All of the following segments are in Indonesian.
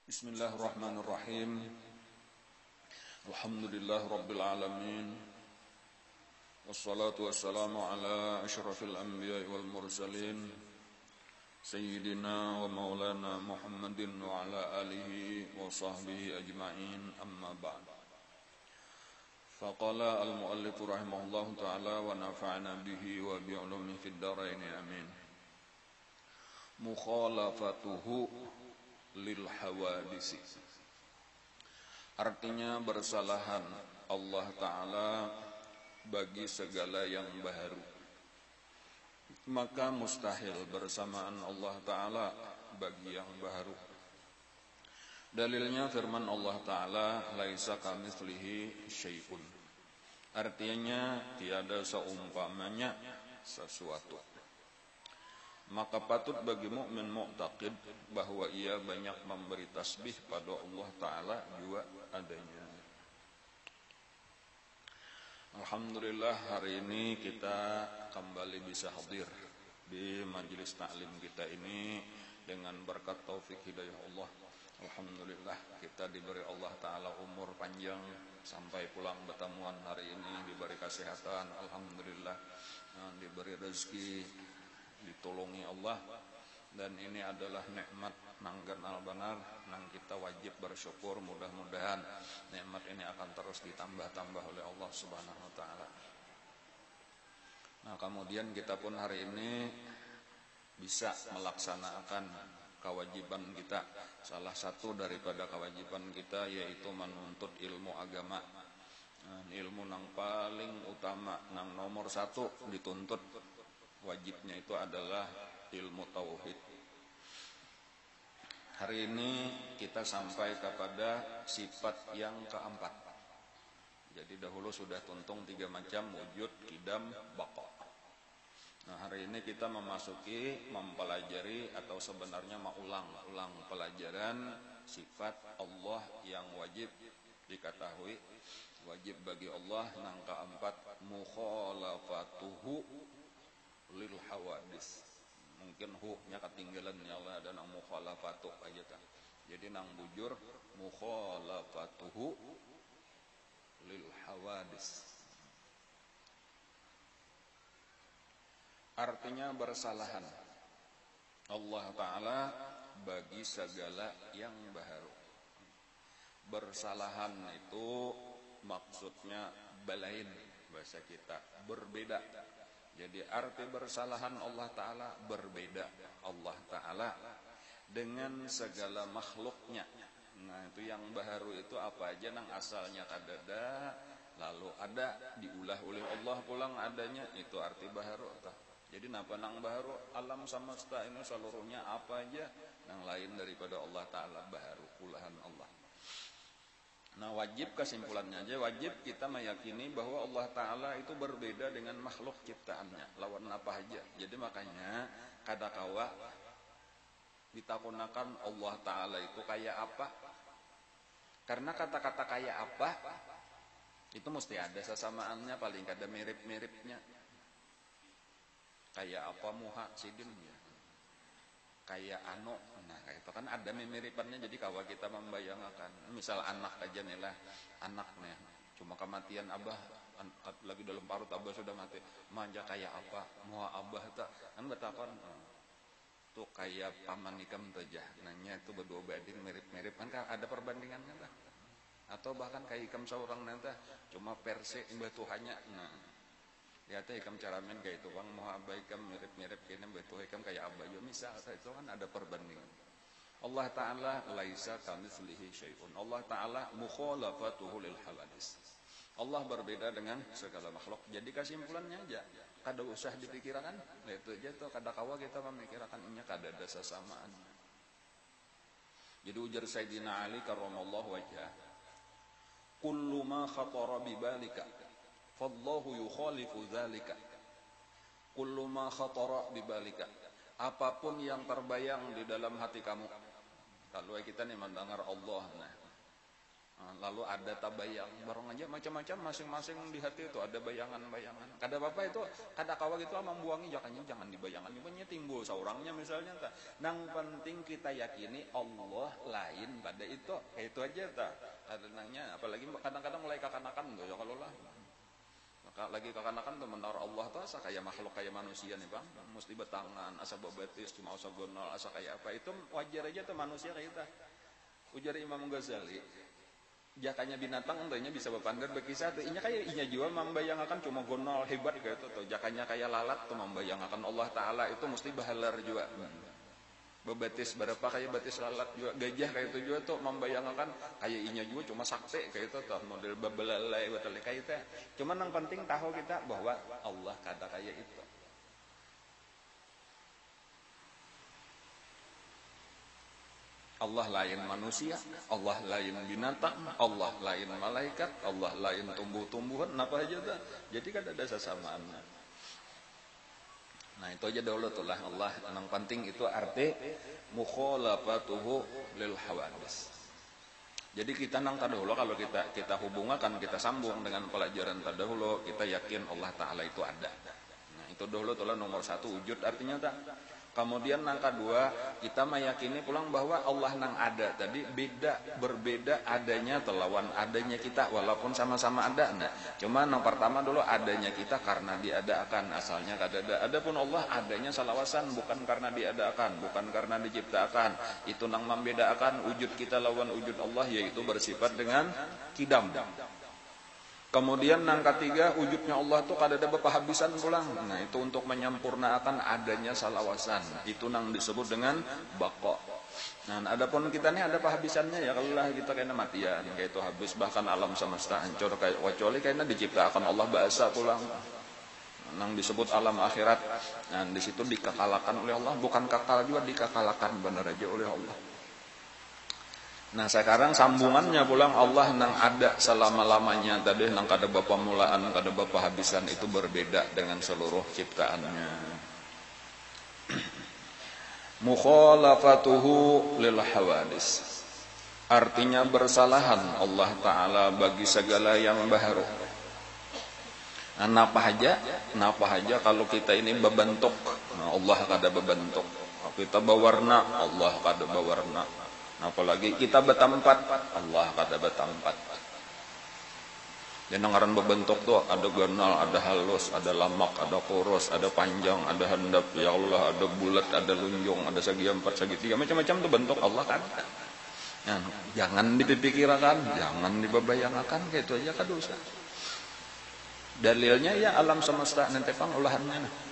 Bismillahirrahmanirrahim. Alhamdulillah Rabbil Alamin. Wassalatu wassalamu ala ashrafil anbiya'i wal mursalin Sayyidina wa maulana Muhammadin wa ala alihi wa sahbihi ajma'in, amma ba'd. Faqala al-muallifu rahimahullahu ta'ala wa nafa'ana bihi wa bi'ulumi fid daraini amin. Mukhalafatuhu lil hawadisi, artinya bersalahan Allah Ta'ala bagi segala yang baharu. Maka mustahil bersamaan Allah Ta'ala bagi yang baharu. Dalilnya firman Allah Ta'ala, laisa kamitslihi syai'un, artinya tiada seumpamanya sesuatu. Maka patut bagi mukmin mu'taqid bahwa ia banyak memberi tasbih pada Allah Ta'ala juga adanya. Alhamdulillah, hari ini kita kembali bisa hadir di majelis taklim kita ini dengan berkat taufik hidayah Allah. Alhamdulillah, kita diberi Allah Ta'ala umur panjang sampai pulang pertemuan hari ini, diberi kesehatan, alhamdulillah, diberi rezeki, ditolongi Allah, dan ini adalah nikmat nanggan albanar nang kita wajib bersyukur. Mudah-mudahan nikmat ini akan terus ditambah-tambah oleh Allah Subhanahu wa taala. Nah, kemudian kita pun hari ini bisa melaksanakan kewajiban kita. Salah satu daripada kewajiban kita yaitu menuntut ilmu agama. Ilmu nang paling utama, nang nomor satu dituntut wajibnya itu adalah ilmu tauhid. Hari ini kita sampai kepada sifat yang keempat. Jadi dahulu sudah tuntung 3 macam, wujud, qidam, baqa. Nah, hari ini kita mempelajari atau sebenarnya ulang pelajaran sifat Allah yang wajib diketahui. Wajib bagi Allah nang keempat, mukhalafatuhu lil hawadis. Mungkin hu-nya ketinggalan ya Allah, ada nang mukhalafatuh aja kan. Jadi nang bujur mukhalafatuhu lil hawadis, artinya bersalahan Allah Ta'ala bagi segala yang baharu. Bersalahan itu maksudnya balain, bahasa kita berbeda. Jadi arti bersalahan Allah Ta'ala berbeda. Allah Ta'ala dengan segala makhluknya. Nah, itu yang baharu itu apa aja nang asalnya kadada, lalu ada diulah oleh Allah pulang adanya, itu arti baharu. Jadi napa nang baharu? Alam semesta ini seluruhnya apa aja nang lain daripada Allah Ta'ala baharu, ulahan Allah. Nah, wajib kesimpulannya aja, wajib kita meyakini bahwa Allah Ta'ala itu berbeda dengan makhluk ciptaannya, lawan apa aja. Jadi makanya kadakawa ditakunakan Allah Ta'ala itu kayak apa. Karena kata-kata kayak apa itu mesti ada sesamaannya, paling kada mirip-miripnya. Kayak apa muha sidin ya, kayak anu. Nah, kayak itu kan ada memiripannya. Jadi kalau kita membayangkan misal anak aja nih lah, anaknya cuma kematian abah lagi dalam parut, abah sudah mati, manja kayak apa muha abah tak kan betakon tuh kayak paman ikam tajah nanya itu berdua badin mirip-mirip kan ada perbandingan kan lah. Atau bahkan kayak ikam seorang nanti cuma perse batuhannya. Nah, lihatnya ikam cara main kayak itu bang, mau abah ikam mirip-mirip kini betul ikam kayak abah yo, misal itu kan ada perbandingan. Allah Ta'ala laisa kamitslihi syai'un. Allah Ta'ala mukhalafatuhu lil hawadis. Allah berbeda dengan segala makhluk. Jadi kesimpulannya aja, kada usah dipikirkan. Nah, itu aja tuh, kada kawa kita memikirkan inya kada ada sesamaan. Jadi ujar Sayyidina Ali karramallahu wajhah, kullu ma khatara bi balika fallahu yukhalifu dzalika. Kullu ma khatara bibalika, apapun yang terbayang di dalam hati kamu. Kalau kita nih mendengar Allah, nah Lalu ada tabayang barang aja macam-macam masing-masing di hati itu ada bayangan-bayangan. Kada apa itu, kada kawa gitu membuangi jangan dibayangan juga timbul seorangnya misalnya tak. Nang penting kita yakini Allah lain pada itu. Kayak itu aja tak. Ada nangnya apalagi kadang-kadang mulai kekanakan tuh ya kalau lah. Lagi kekanakan tuh mentar Allah tuh asa kayak makhluk kayak manusia nih Bang. Mesti betangan, asa bebetis, cuma asa gonol, asa kayak apa. Itu wajar aja tuh manusia kayak kita. Ujar Imam Ghazali, jakanya binatang entahnya bisa berpandar berkisah tuh inya kayak inya jiwa membayangkan cuma gonol hebat kayak itu tuh jakanya kayak lalat tuh membayangkan Allah Ta'ala itu mesti bahalar juga bebatis berapa kayak batis lalat juga gajah kayak itu juga tuh membayangkan kayak inya juga cuma sakti kayak itu tuh model babelalai betul kayak itu cuman yang penting tahu kita bahwa Allah kada kayak itu. Allah lain manusia, Allah lain binatang, Allah lain malaikat, Allah lain tumbuh-tumbuhan, apa aja dah. Jadi kan ada sesamaan. Nah itu aja dulu tuh lah Allah. Yang penting itu arti mukhalafatuhu lil hawadis. Jadi kita nang tadahulu kalau kita hubungkan, kita sambung dengan pelajaran tadahulu, kita yakin Allah Ta'ala itu ada. Nah itu dulu tuh lah nomor 1 wujud artinya tak. Kemudian yang kedua, kita meyakini pulang bahwa Allah nang ada. Tadi berbeda adanya telawan adanya kita walaupun sama-sama ada. Nah, cuma yang pertama dulu adanya kita karena diadakan asalnya kada. Adapun Allah adanya salawasan bukan karena diadakan, bukan karena diciptakan. Itu nang membedakan wujud kita lawan wujud Allah yaitu bersifat dengan kidam. Kemudian yang ketiga wujudnya Allah tuh kada ada habisan pulang. Nah itu untuk menyempurnakan adanya salawasan. Itu nang disebut dengan bako. Nah adapun kita nih ada habisannya ya kalau lah kita kena matian kayak itu habis bahkan alam semesta hancur kayak kecuali kayaknya diciptakan Allah bahasa pulang. Nang disebut alam akhirat. Nah di situ dikekalakan oleh Allah bukan kekal juga dikekalakan benar aja oleh Allah. Nah sekarang sambungannya pulang Allah nang ada selama-lamanya tadi nang kada bapa mulaan kada bapa habisan itu berbeda dengan seluruh ciptaannya. Mukhalafatuhu lil hawadis artinya bersalahan Allah Ta'ala bagi segala yang baharu. Nah, apa aja kalau kita ini berbentuk, nah, Allah kada berbentuk. Kalau kita berwarna, Allah kada berwarna. Apalagi kita bertempat, Allah kada bertempat. Dan ngaran berbentuk tuh ada gonal, ada halus, ada lamak, ada kurus, ada panjang, ada handap, ya Allah, ada bulat, ada lunjung, ada segi 4, segi 3, macam-macam tuh bentuk Allah kan. Nah, jangan dipikirkan, jangan dibayangkan, kayak itu aja kan dosa. Dalilnya ya alam semesta nanti pang olahannya.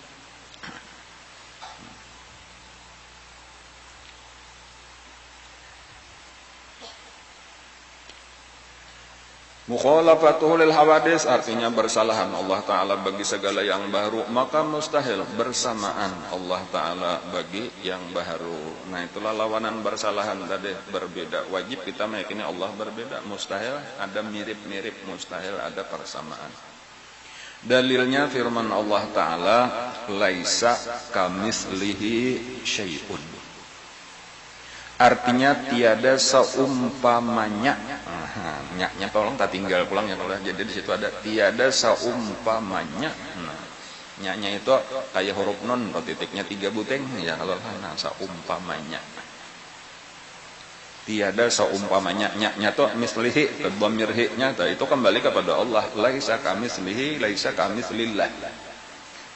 Mukhalafatuhu lil hawadis artinya bersalahan Allah Ta'ala bagi segala yang baru, maka mustahil bersamaan Allah Ta'ala bagi yang baru. Nah itulah lawanan bersalahan tadi berbeda. Wajib kita meyakini Allah berbeda, mustahil ada mirip-mirip, mustahil ada persamaan. Dalilnya firman Allah Ta'ala, laisa kamitslihi syai'un. Artinya tiada seumpamanya. Nyaknya tolong tak tinggal pulang ya kalau jadi di situ ada tiada seumpamanya. Nah, nyaknya itu kayak huruf nun atau titiknya 3 buteng ya kalau nah seumpamanya. Tiada seumpamanya. Nyaknya tuh mislihi dhamir hi-nya itu kembali kepada Allah. Laisa kamitslihi laisa kamitslillah.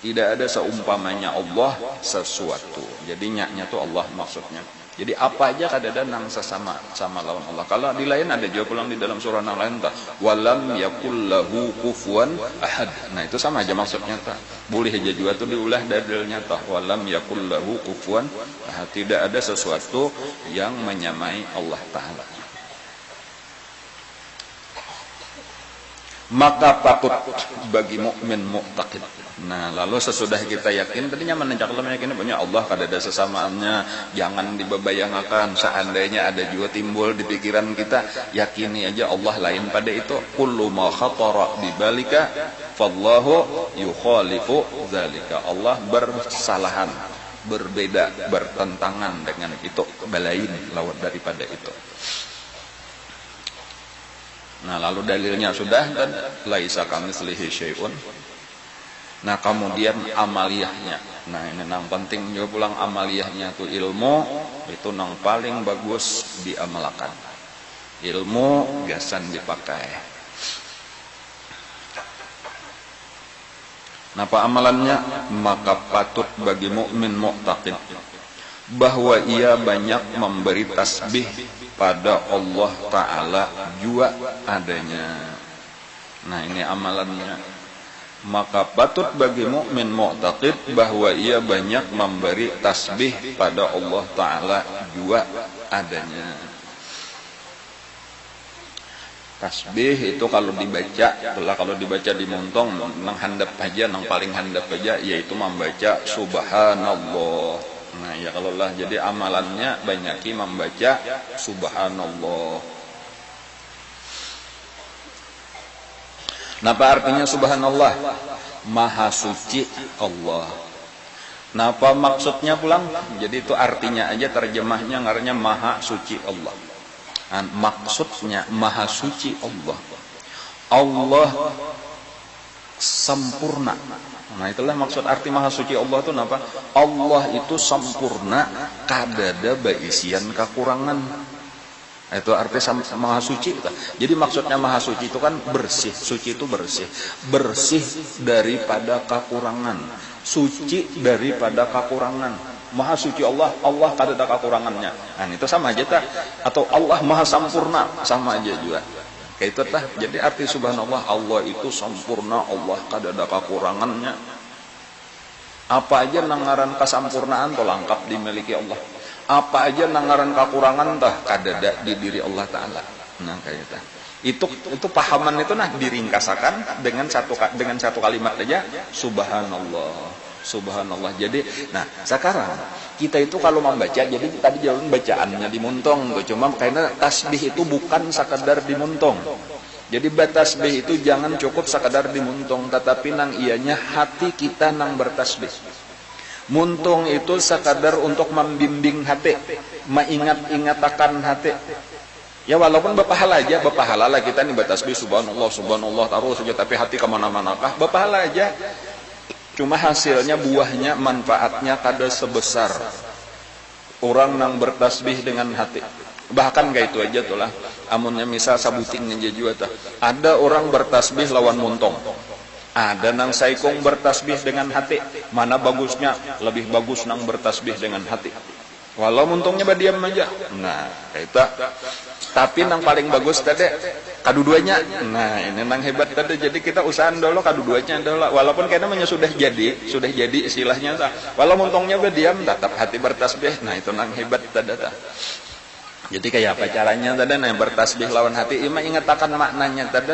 Tidak ada seumpamanya Allah sesuatu. Jadi nyaknya tuh Allah maksudnya. Jadi apa aja kadang nang sesama sama lawan Allah. Kalau di lain ada juga pulang di dalam surah yang lain tak. Walam yakul lahu kufuwan ahad. Nah itu sama aja maksudnya tak. Boleh aja juga tuh diulah dalilnya tak. Walam yakul lahu kufuwan ahad. Tidak ada sesuatu yang menyamai Allah Ta'ala. Maka patut bagi mukmin mu'taqid. Nah, lalu sesudah kita yakin, tadinya menenjak Allah meyakini punya Allah kada ada sesamaannya, jangan dibayangkan seandainya ada juga timbul di pikiran kita, yakini aja Allah lain pada itu. Kullu ma khatara bibalika fallahu yukhalifu dzalika. Allah bersalahan, berbeda, bertentangan dengan itu, balain lawan daripada itu. Nah, lalu dalilnya sudah dan laisa kamitslihi syai'un. Nah, kemudian amaliyahnya. Nah, ini yang penting juga pulang amaliyahnya tuh ilmu itu yang paling bagus diamalkan. Ilmu gasan dipakai. Napa amalannya? Maka patut bagi mukmin mu'taqid bahwa ia banyak memberi tasbih pada Allah Ta'ala jua adanya. Nah, ini amalannya. Maka patut bagi mukmin mu'taqid bahwa ia banyak memberi tasbih pada Allah Ta'ala jua adanya. Tasbih itu kalau dibaca di montong, nang handap aja, nang paling handap aja, yaitu membaca subhanallah. Nah, ya kalau lah, jadi amalannya banyaki membaca subhanallah. Napa artinya subhanallah? Maha suci Allah. Napa maksudnya pulang? Jadi itu artinya aja, terjemahnya ngaranya maha suci Allah. Maksudnya maha suci Allah. Allah sempurna. Nah, itulah maksud arti maha suci Allah itu napa? Allah itu sempurna, kadada baisian kekurangan. Itu arti maha suci. Jadi maksudnya maha suci itu kan bersih. Suci itu bersih. Bersih daripada kekurangan. Suci daripada kekurangan. Maha suci Allah, Allah kada ada kekurangannya. Nah, itu sama aja tak? Atau Allah maha sempurna, sama aja juga. Kayak itu tah. Jadi arti subhanallah, Allah itu sempurna, Allah kada ada kekurangannya. Apa aja nangaran kesempurnaan tuh lengkap dimiliki Allah. Apa aja nangaran kekurangan tah kadada di diri Allah Ta'ala. Nah, kayak itu pahaman itu nah diringkasakan dengan satu kalimat aja, subhanallah. Subhanallah. Jadi, nah sekarang kita itu kalau membaca, jadi tadi jalan bacaannya dimuntong tuh, cuma karena tasbih itu bukan sekadar dimuntong. Jadi tasbih itu jangan cukup sekadar dimuntong, tetapi nang ianya hati kita nang bertasbih. Muntung itu sekadar untuk membimbing hati, mengingat-ingatakan hati. Ya walaupun berpahala aja, berpahala lah kita nih bertasbih subhanallah, subhanallah terus saja, tapi hati kemana-mana kah? Berpahala aja. Cuma hasilnya, buahnya, manfaatnya kada sebesar orang yang bertasbih dengan hati. Bahkan kayak itu aja tuh lah. Amunnya misal sabuting aja juga tuh. Ada orang bertasbih lawan muntung. Ada nang saikong bertasbih dengan hati. Mana bagusnya? Lebih bagus nang bertasbih dengan hati. Walau muntungnya berdiam aja. Nah, itu. Tapi nang paling bagus tadi kadu-duanya. Nah, ini nang hebat tadi. Jadi kita usahain dulu kadu-duanya dulu. Walaupun kayaknya sudah jadi istilahnya. Walau muntungnya berdiam, tetap hati bertasbih. Nah, itu nang hebat tadi. Jadi kayak apa caranya tadi nah bertasbih lawan hati? Ima ingatakan maknanya tadi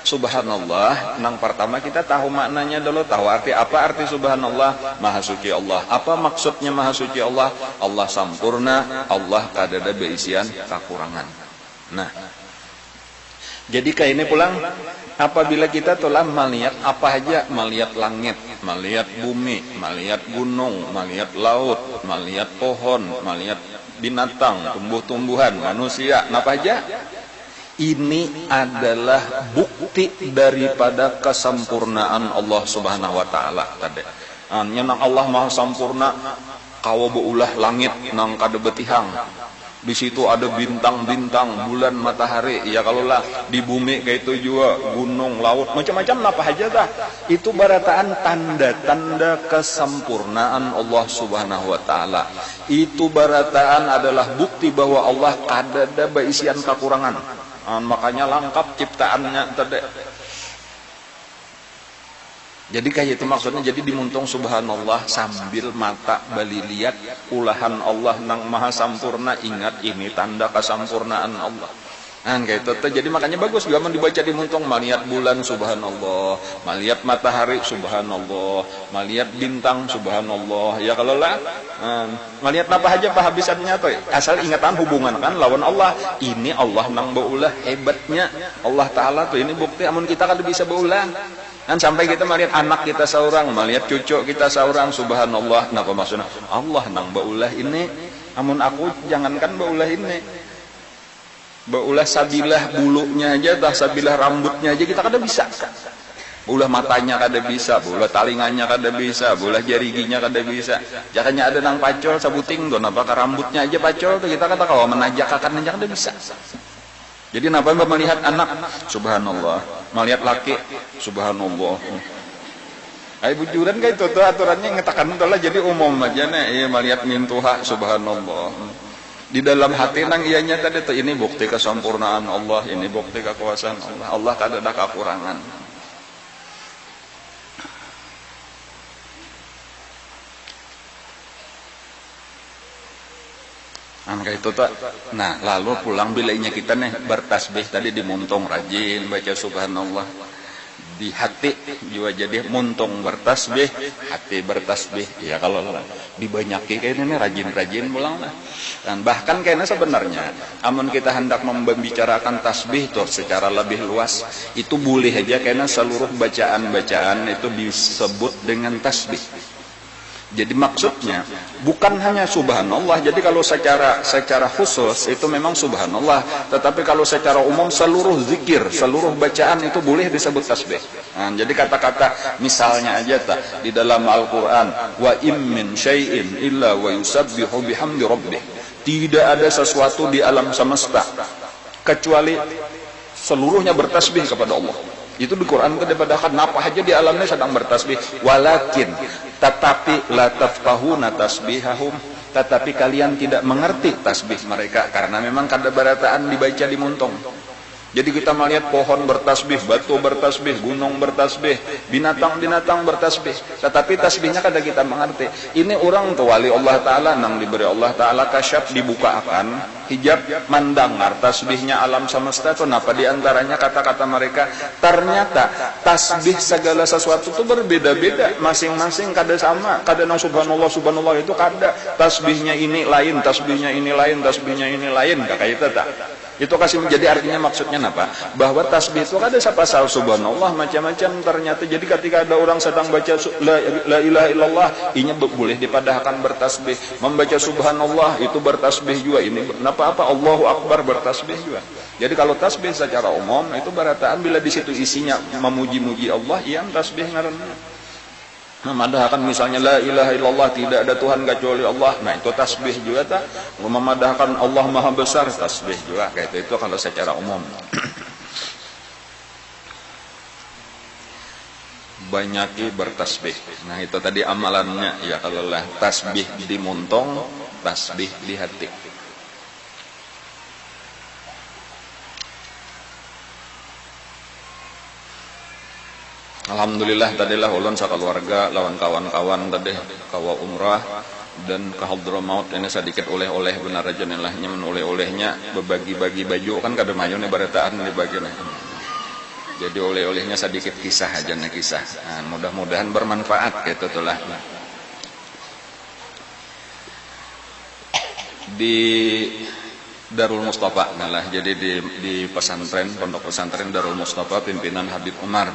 subhanallah. Nang pertama kita tahu maknanya dulu, tahu arti apa arti subhanallah, maha suci Allah. Apa maksudnya maha suci Allah? Allah sempurna, Allah kadada beisian kekurangan. Nah, jadi kayak ini pulang apabila kita telah melihat apa aja, melihat langit, melihat bumi, melihat gunung, melihat laut, melihat pohon, melihat binatang, tumbuh-tumbuhan, manusia, apa aja? Ini adalah bukti daripada kesempurnaan Allah Subhanahu wa taala tadi. Nang Allah Maha sempurna, kawa beulah langit nang kada betihang. Di situ ada bintang-bintang, bulan, matahari. Ya kalau lah di bumi kayak itu juga gunung, laut, macam-macam apa aja dah. Itu barataan tanda-tanda kesempurnaan Allah Subhanahu wa taala. Itu barataan adalah bukti bahwa Allah kadada baisian kekurangan. Makanya lengkap ciptaannya tadi. Jadi kayak itu maksudnya, jadi dimuntung subhanallah sambil mata bali lihat ulahan Allah nang maha sempurna, ingat ini tanda kesempurnaan Allah. Nah kayak itu, jadi makanya bagus juga dibaca dimuntung, melihat bulan subhanallah, melihat matahari subhanallah, melihat bintang subhanallah. Ya kalau lah, melihat apa aja pahabisannya tuh, asal ingatan hubungan kan lawan Allah. Ini Allah nang beulah hebatnya Allah Taala tuh, ini bukti amun kita kan bisa beulah. Dan sampai kita melihat anak kita seorang, melihat cucu kita seorang, subhanallah. Napa maksudnya? Allah nang baulah ini, amun aku jangankan baulah ini. Baulah sabilah bulunya aja, tah sabilah rambutnya aja kita kada bisa. Baulah matanya kada bisa, baulah talinganya kada bisa, baulah jariginya kada bisa. Jakanya ada nang pacol sabuting don apa rambutnya aja pacol tuh kita kata kawa menajak akan aja kada bisa. Jadi napa melihat anak subhanallah, melihat laki subhanallah. Ai bujuran kayak itu tuh aturannya ngetakan lah jadi umum aja nih, iya melihat mintuha subhanallah. Di dalam hati nang ianya tadi tuh ini bukti kesempurnaan Allah, ini bukti kekuasaan Allah. Allah kada ada kekurangan. Kayak itu tuh. Nah, lalu pulang bilainya kita nih bertasbih tadi dimuntung rajin baca subhanallah. Di hati juga jadi muntung bertasbih, hati bertasbih. Ya kalau dibanyaki kayaknya nih rajin-rajin pulang lah. Dan bahkan kayaknya sebenarnya amun kita hendak membicarakan tasbih tuh secara lebih luas, itu boleh aja kayaknya seluruh bacaan-bacaan itu disebut dengan tasbih. Jadi maksudnya bukan hanya subhanallah. Jadi kalau secara khusus itu memang subhanallah, tetapi kalau secara umum seluruh zikir, seluruh bacaan itu boleh disebut tasbih. Nah, jadi kata-kata misalnya aja di dalam Al-Qur'an, wa im min syai'in illa wa yusabbihu bihamdi rabbih. Tidak ada sesuatu di alam semesta kecuali seluruhnya bertasbih kepada Allah. Itu di Quran kedapatan apa aja di alamnya sedang bertasbih. Walakin tetapi la tafqahuna tasbihahum, tetapi kalian tidak mengerti tasbih mereka karena memang kada barataan dibaca di muntung. Jadi kita melihat pohon bertasbih, batu bertasbih, gunung bertasbih, binatang-binatang bertasbih, tetapi tasbihnya kada kita mengerti. Ini orang tuh wali Allah Ta'ala nang diberi Allah Ta'ala kasyaf dibukakan hijab mendengar tasbihnya alam semesta itu. Napa diantaranya kata-kata mereka, ternyata tasbih segala sesuatu itu berbeda-beda, masing-masing kada sama, kada nang subhanallah subhanallah itu kada, tasbihnya ini lain, tasbihnya ini lain, tasbihnya ini lain, kayak itu tak. Itu kasih menjadi artinya maksudnya apa? Bahwa tasbih itu ada pasal subhanallah macam-macam ternyata. Jadi ketika ada orang sedang baca la ilaha illallah, inya boleh dipadahkan bertasbih. Membaca subhanallah itu bertasbih juga. Ini apa Allahu akbar bertasbih juga. Jadi kalau tasbih secara umum itu barataan bila di situ isinya memuji-muji Allah, yang tasbih ngaranna. Memadahkan misalnya la ilaha illallah, tidak ada Tuhan kecuali Allah, nah itu tasbih juga tak. Memadahkan Allah maha besar, tasbih juga kayak itu kalau secara umum. Banyaki bertasbih. Nah itu tadi amalannya ya, kalau lah tasbih di muntung, tasbih di hati. Alhamdulillah tadilah ulun sakeluarga lawan kawan-kawan tadi kawa umrah dan ke Hadramaut ini sedikit oleh-oleh benar aja nilainya oleh-olehnya berbagi-bagi baju kan kada mayone barataan dibagi. Jadi oleh-olehnya sedikit kisah aja nih kisah. Nah, mudah-mudahan bermanfaat gitu tuh lah. Di Darul Mustafa lah, jadi di pesantren, pondok pesantren Darul Mustafa pimpinan Habib Umar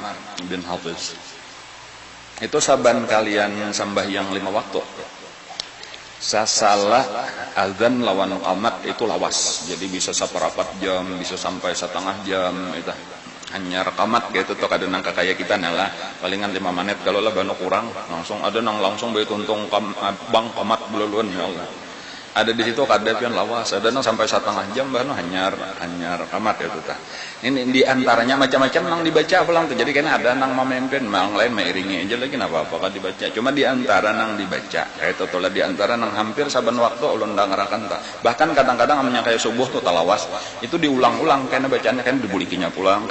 bin Hafiz. Itu saban kalian sembahyang 5 waktu. Sasalah azan lawan qamat itu lawas. Jadi bisa saperapat jam, bisa sampai setengah jam itu. Hanya rekamat gitu tuh kada nang kayak kita nalah palingan 5 menit kalau lah bano kurang langsung ada nang langsung bae tuntung bang qamat beluluan ya Allah. Ada di situ kada pian lawas, ada nang sampai setengah jam bahno hanyar rekamat itu tah. Ini di antaranya macam-macam nang dibaca pulang tuh. Jadi kena ada nang memimpin, mang lain mairingi aja lagi napa apa kan dibaca. Cuma di antara nang dibaca, itu tuh lah di antara nang hampir saben waktu ulun ndangarakan tah. Bahkan kadang-kadang amanya kayak subuh tuh talawas, itu diulang-ulang karena bacaannya kan dibulikinya pulang,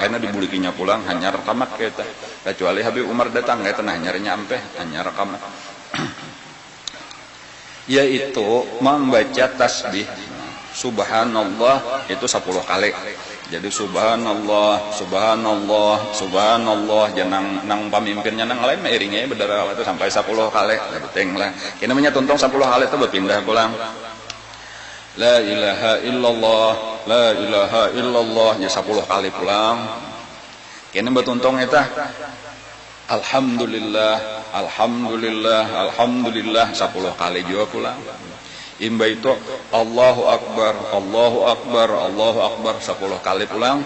hanyar rekamat kayak tah. Kecuali Habib Umar datang kayak tah hanyarnya ampe, hanyar rekamat. Yaitu membaca tasbih subhanallah itu 10 kali. Jadi subhanallah, subhanallah, subhanallah, jangan nang pemimpinnya nang lain mairingnya bedara itu sampai 10 kali. Penting lah. Kini namanya tuntung 10 kali itu berpindah pulang. La ilaha illallah, la ilaha illallah, ya 10 kali pulang. Kini bertuntung itu Alhamdulillah, alhamdulillah, alhamdulillah 10 kali juga pulang. Imba itu Allahu Akbar, Allahu Akbar, Allahu Akbar 10 kali pulang.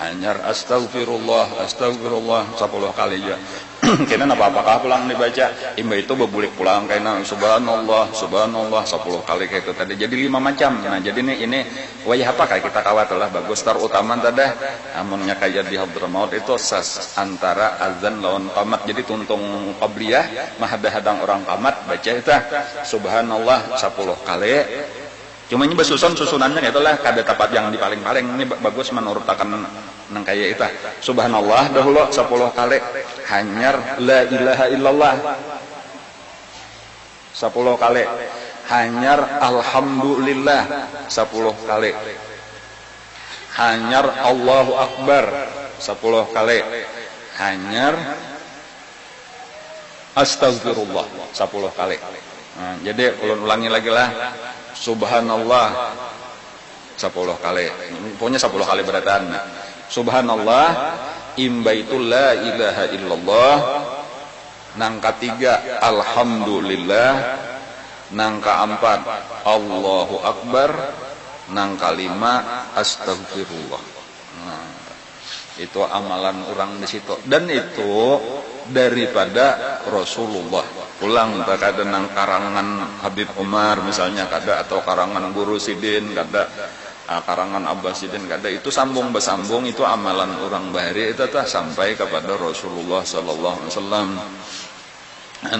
Hanyar astagfirullah, astagfirullah 10 kali aja. Kena apa-apakah pulang dibaca. Imba itu bebulik pulang kena subhanallah, subhanallah 10 kali kayak itu tadi. Jadi 5 macam. Nah, jadi ini wayah apa kayak kita kawat lah bagus terutama tadi amunnya kayak di Hadramaut itu sas antara azan lawan qamat. Jadi tuntung qabliyah mahadahadang orang qamat baca itu subhanallah 10 kali. Cuma ini susunannya itulah kada tepat yang di paling-paling ini bagus menurut akan nang kaya itu subhanallah dahulu 10 kali hanyar la ilaha illallah 10 kali hanyar alhamdulillah 10 kali hanyar Allahu Akbar 10 kali hanyar astagfirullah 10 kali. Nah, jadi ulun ulangi lagi lah subhanallah 10 kali. Pokoknya 10 kali beratan. Subhanallah, imba itu la ilaha illallah. Nang ketiga alhamdulillah. Nang keempat Allahu Akbar. Nang kelima astagfirullah. Nah, itu amalan orang di situ. Dan itu daripada Rasulullah. Pulang kada nang karangan Habib Umar misalnya kada atau karangan Guru Sidin kada karangan Abbas Sidin kada itu sambung besambung itu amalan orang bahari itu sampai kepada Rasulullah sallallahu alaihi wasallam.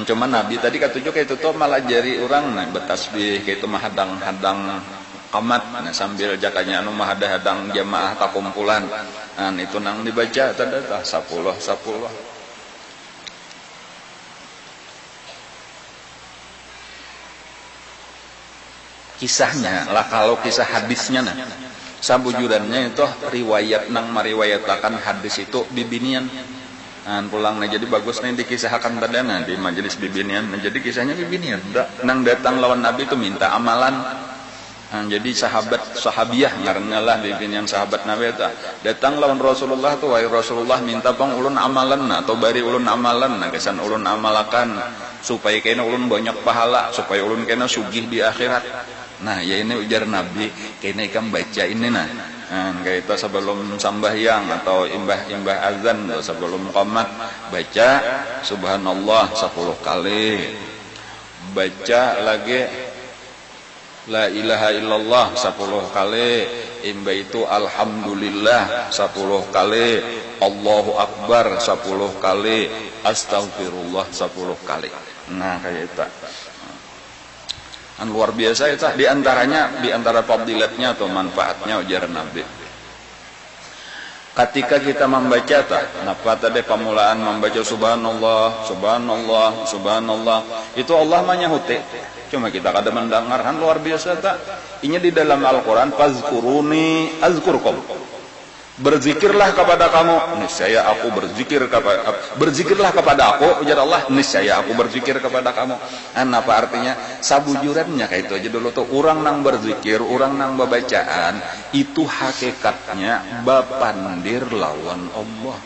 Cuma Nabi tadi katujuk itu tuh malah jari orang nah bertasbih kayak itu mahadang-hadang qamat nah sambil jakanya anu mahadang jamaah takumpulan. Nah itu nang dibaca tadi 10. Kisahnya lah kalau kisah hadisnya nah sabujurannya itu riwayat nang mariwayatakan hadis itu bibinian pulang nah jadi bagus nih dikisahkan tadi nah di majelis bibinian nah jadi kisahnya bibinian nang datang lawan Nabi itu minta amalan jadi sahabiah karena lah bibinian sahabat Nabi itu datang lawan Rasulullah tuh wahai Rasulullah minta pang ulun amalan nah atau bari ulun amalan nah kesan ulun amalakan supaya kena ulun banyak pahala supaya ulun kena sugih di akhirat. Nah ya ini ujar Nabi kena ikan baca ini nah kayak itu sebelum sambahyang atau imbah azan sebelum qamat baca subhanallah 10 kali baca lagi la ilaha illallah 10 kali imbah itu alhamdulillah 10 kali Allahu Akbar 10 kali astagfirullah 10 kali. Nah kayak itu luar biasa itu di antara fadilatnya atau manfaatnya ujar Nabi ketika kita membaca napa tadi pamulaan membaca subhanallah subhanallah subhanallah itu Allah menyahuti cuma kita kada mendengar luar biasa ini di dalam Al-Quran fazkuruni azkurkum berzikirlah kepada kamu niscaya aku berzikirlah kepada aku ujar Allah niscaya aku berzikir kepada kamu. Apa artinya sabujurannya kayak itu aja dulu tuh orang nang berzikir orang nang babacaan itu hakikatnya bapandir lawan Allah.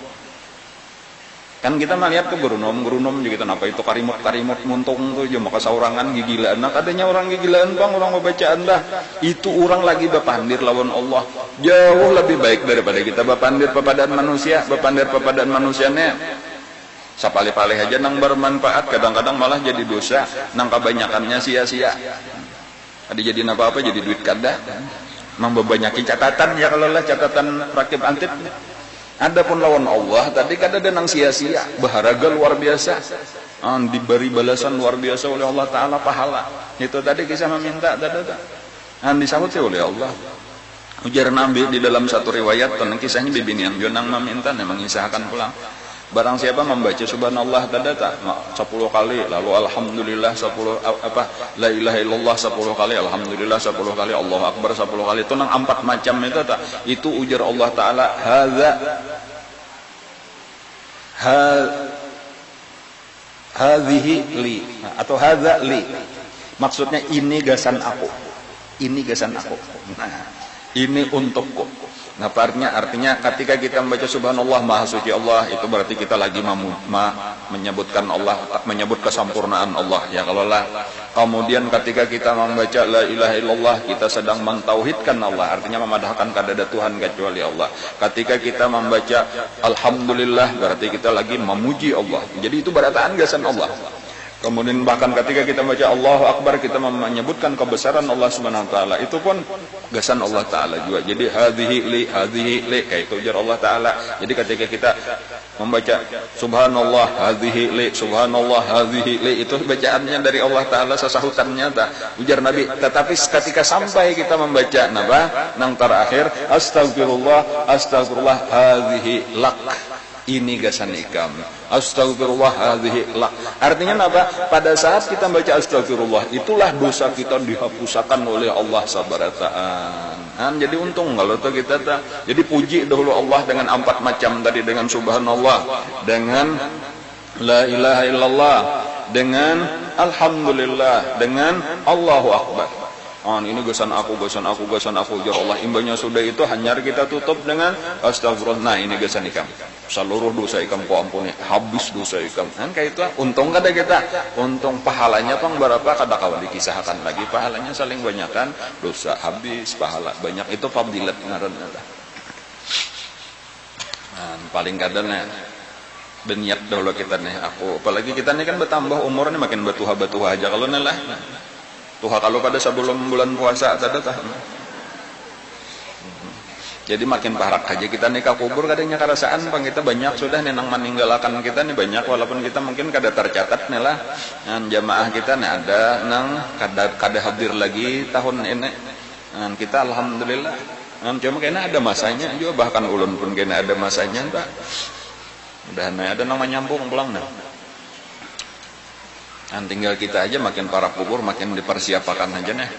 Kan kita melihat ke gerunom juga kenapa itu karimut muntung tuh cuma kesaurangan gigilaan nah kadanya orang gigilaan bang orang babacaan dah itu orang lagi bapandir lawan Allah jauh lebih baik daripada kita bapandir pepadaan manusianya sapali-pali aja nang bermanfaat kadang-kadang malah jadi dosa nang kebanyakannya sia-sia ada jadi apa-apa jadi duit kada membanyakin catatan ya kalau lah catatan rakib antip. Adapun lawan Allah tadi kada ada nang sia-sia baharaga luar biasa diberi balasan luar biasa oleh Allah Ta'ala pahala itu tadi kisah meminta disambut oleh Allah ujar Nabi di dalam satu riwayat tentang kisahnya bibinian jonang meminta mengisahkan pulang barang siapa membaca subhanallah tadata 10 kali lalu alhamdulillah 10 la ilaha illallah 10 kali alhamdulillah 10 kali Allahu Akbar 10 kali itu nang 4 macam itu ujar Allah Ta'ala hadhihi li atau hadza li maksudnya ini gasan aku nah ini untukku. Nah artinya ketika kita membaca subhanallah maha suci Allah itu berarti kita lagi menyebutkan Allah, menyebut kesempurnaan Allah. Ya kalau lah kemudian ketika kita membaca la ilaha illallah, kita sedang mentauhidkan Allah, artinya memadahkan kada ada Tuhan kecuali Allah. Ketika kita membaca alhamdulillah, berarti kita lagi memuji Allah. Jadi itu berataan gasan Allah. Kemudian bahkan ketika kita baca Allahu Akbar, kita menyebutkan kebesaran Allah Subhanahu wa taala. Itu pun gasan Allah taala juga. Jadi hadhihi li kayak itu ujar Allah taala. Jadi ketika kita membaca subhanallah hadhihi li, subhanallah hadhihi li, itu bacaannya dari Allah taala, sesahutannya tak ujar Nabi. Tetapi ketika sampai kita membaca napa nang terakhir astagfirullah hadhihi lak, ini gasan ikam astagfirullah hadhihi lak, artinya apa? Pada saat kita baca astagfirullah, itulah dosa kita dihapuskan oleh Allah sabarataan. Jadi untung kalau tuh kita jadi puji dahulu Allah dengan 4 macam tadi, dengan subhanallah, dengan la ilaha illallah, dengan alhamdulillah, dengan Allahu Akbar. Ini gasan aku ujar Allah. Imbanya sudah itu hanyar kita tutup dengan astagfirullah. Nah ini gasan ikam, seluruh dosa ikam ku ampuni, habis dosa ikam. Kayak itu untung kada kita, untung pahalanya pang berapa kada kawan dikisahkan lagi, pahalanya saling banyakkan, dosa habis, pahala banyak. Itu fadilat ngaranna. Paling kadang berniat dahulu kita nih, aku apalagi kita nih kan bertambah umurnya, makin batuha aja kalau nelah. Tuha kalau pada sebelum bulan puasa ada tah. Jadi makin parak aja kita nikah kubur, kadangnya kerasaan pang kita banyak sudah nenang meninggalkan kita nih banyak, walaupun kita mungkin kada tercatat nih lah. Jamaah kita nih ada nang kada hadir lagi tahun ini. Kita alhamdulillah. Cuma kayaknya ada masanya juga, bahkan ulun pun kayaknya ada masanya tak. Udah ada nang menyambung pulang nih. Tinggal kita aja makin para kubur, makin dipersiapkan aja nih.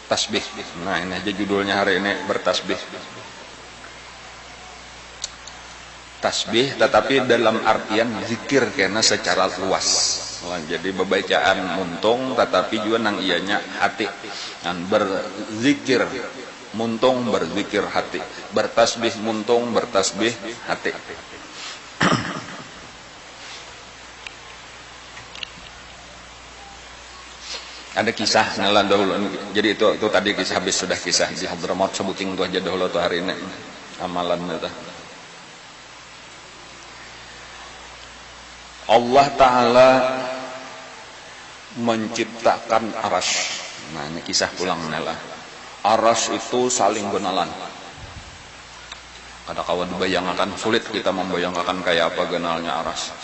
Tasbih. Nah ini aja judulnya hari ini, bertasbih. Tasbih tetapi dalam artian zikir karena secara luas. Jadi bebacaan muntung tetapi juga nang ianya hati. Dan berzikir muntung, berzikir hati, bertasbih muntung, bertasbih hati. Ada kisah ngalan dahulu. Jadi itu tadi kisah, habis sudah kisah di Hadramaut, sebuting itu aja dahulu tuh hari ini amalan itu. Allah Ta'ala menciptakan arasy. Nah ini kisah pulang nela. Aras itu saling genalan. Kada kawan dibayangkan, sulit kita membayangkan kayak apa genalnya aras.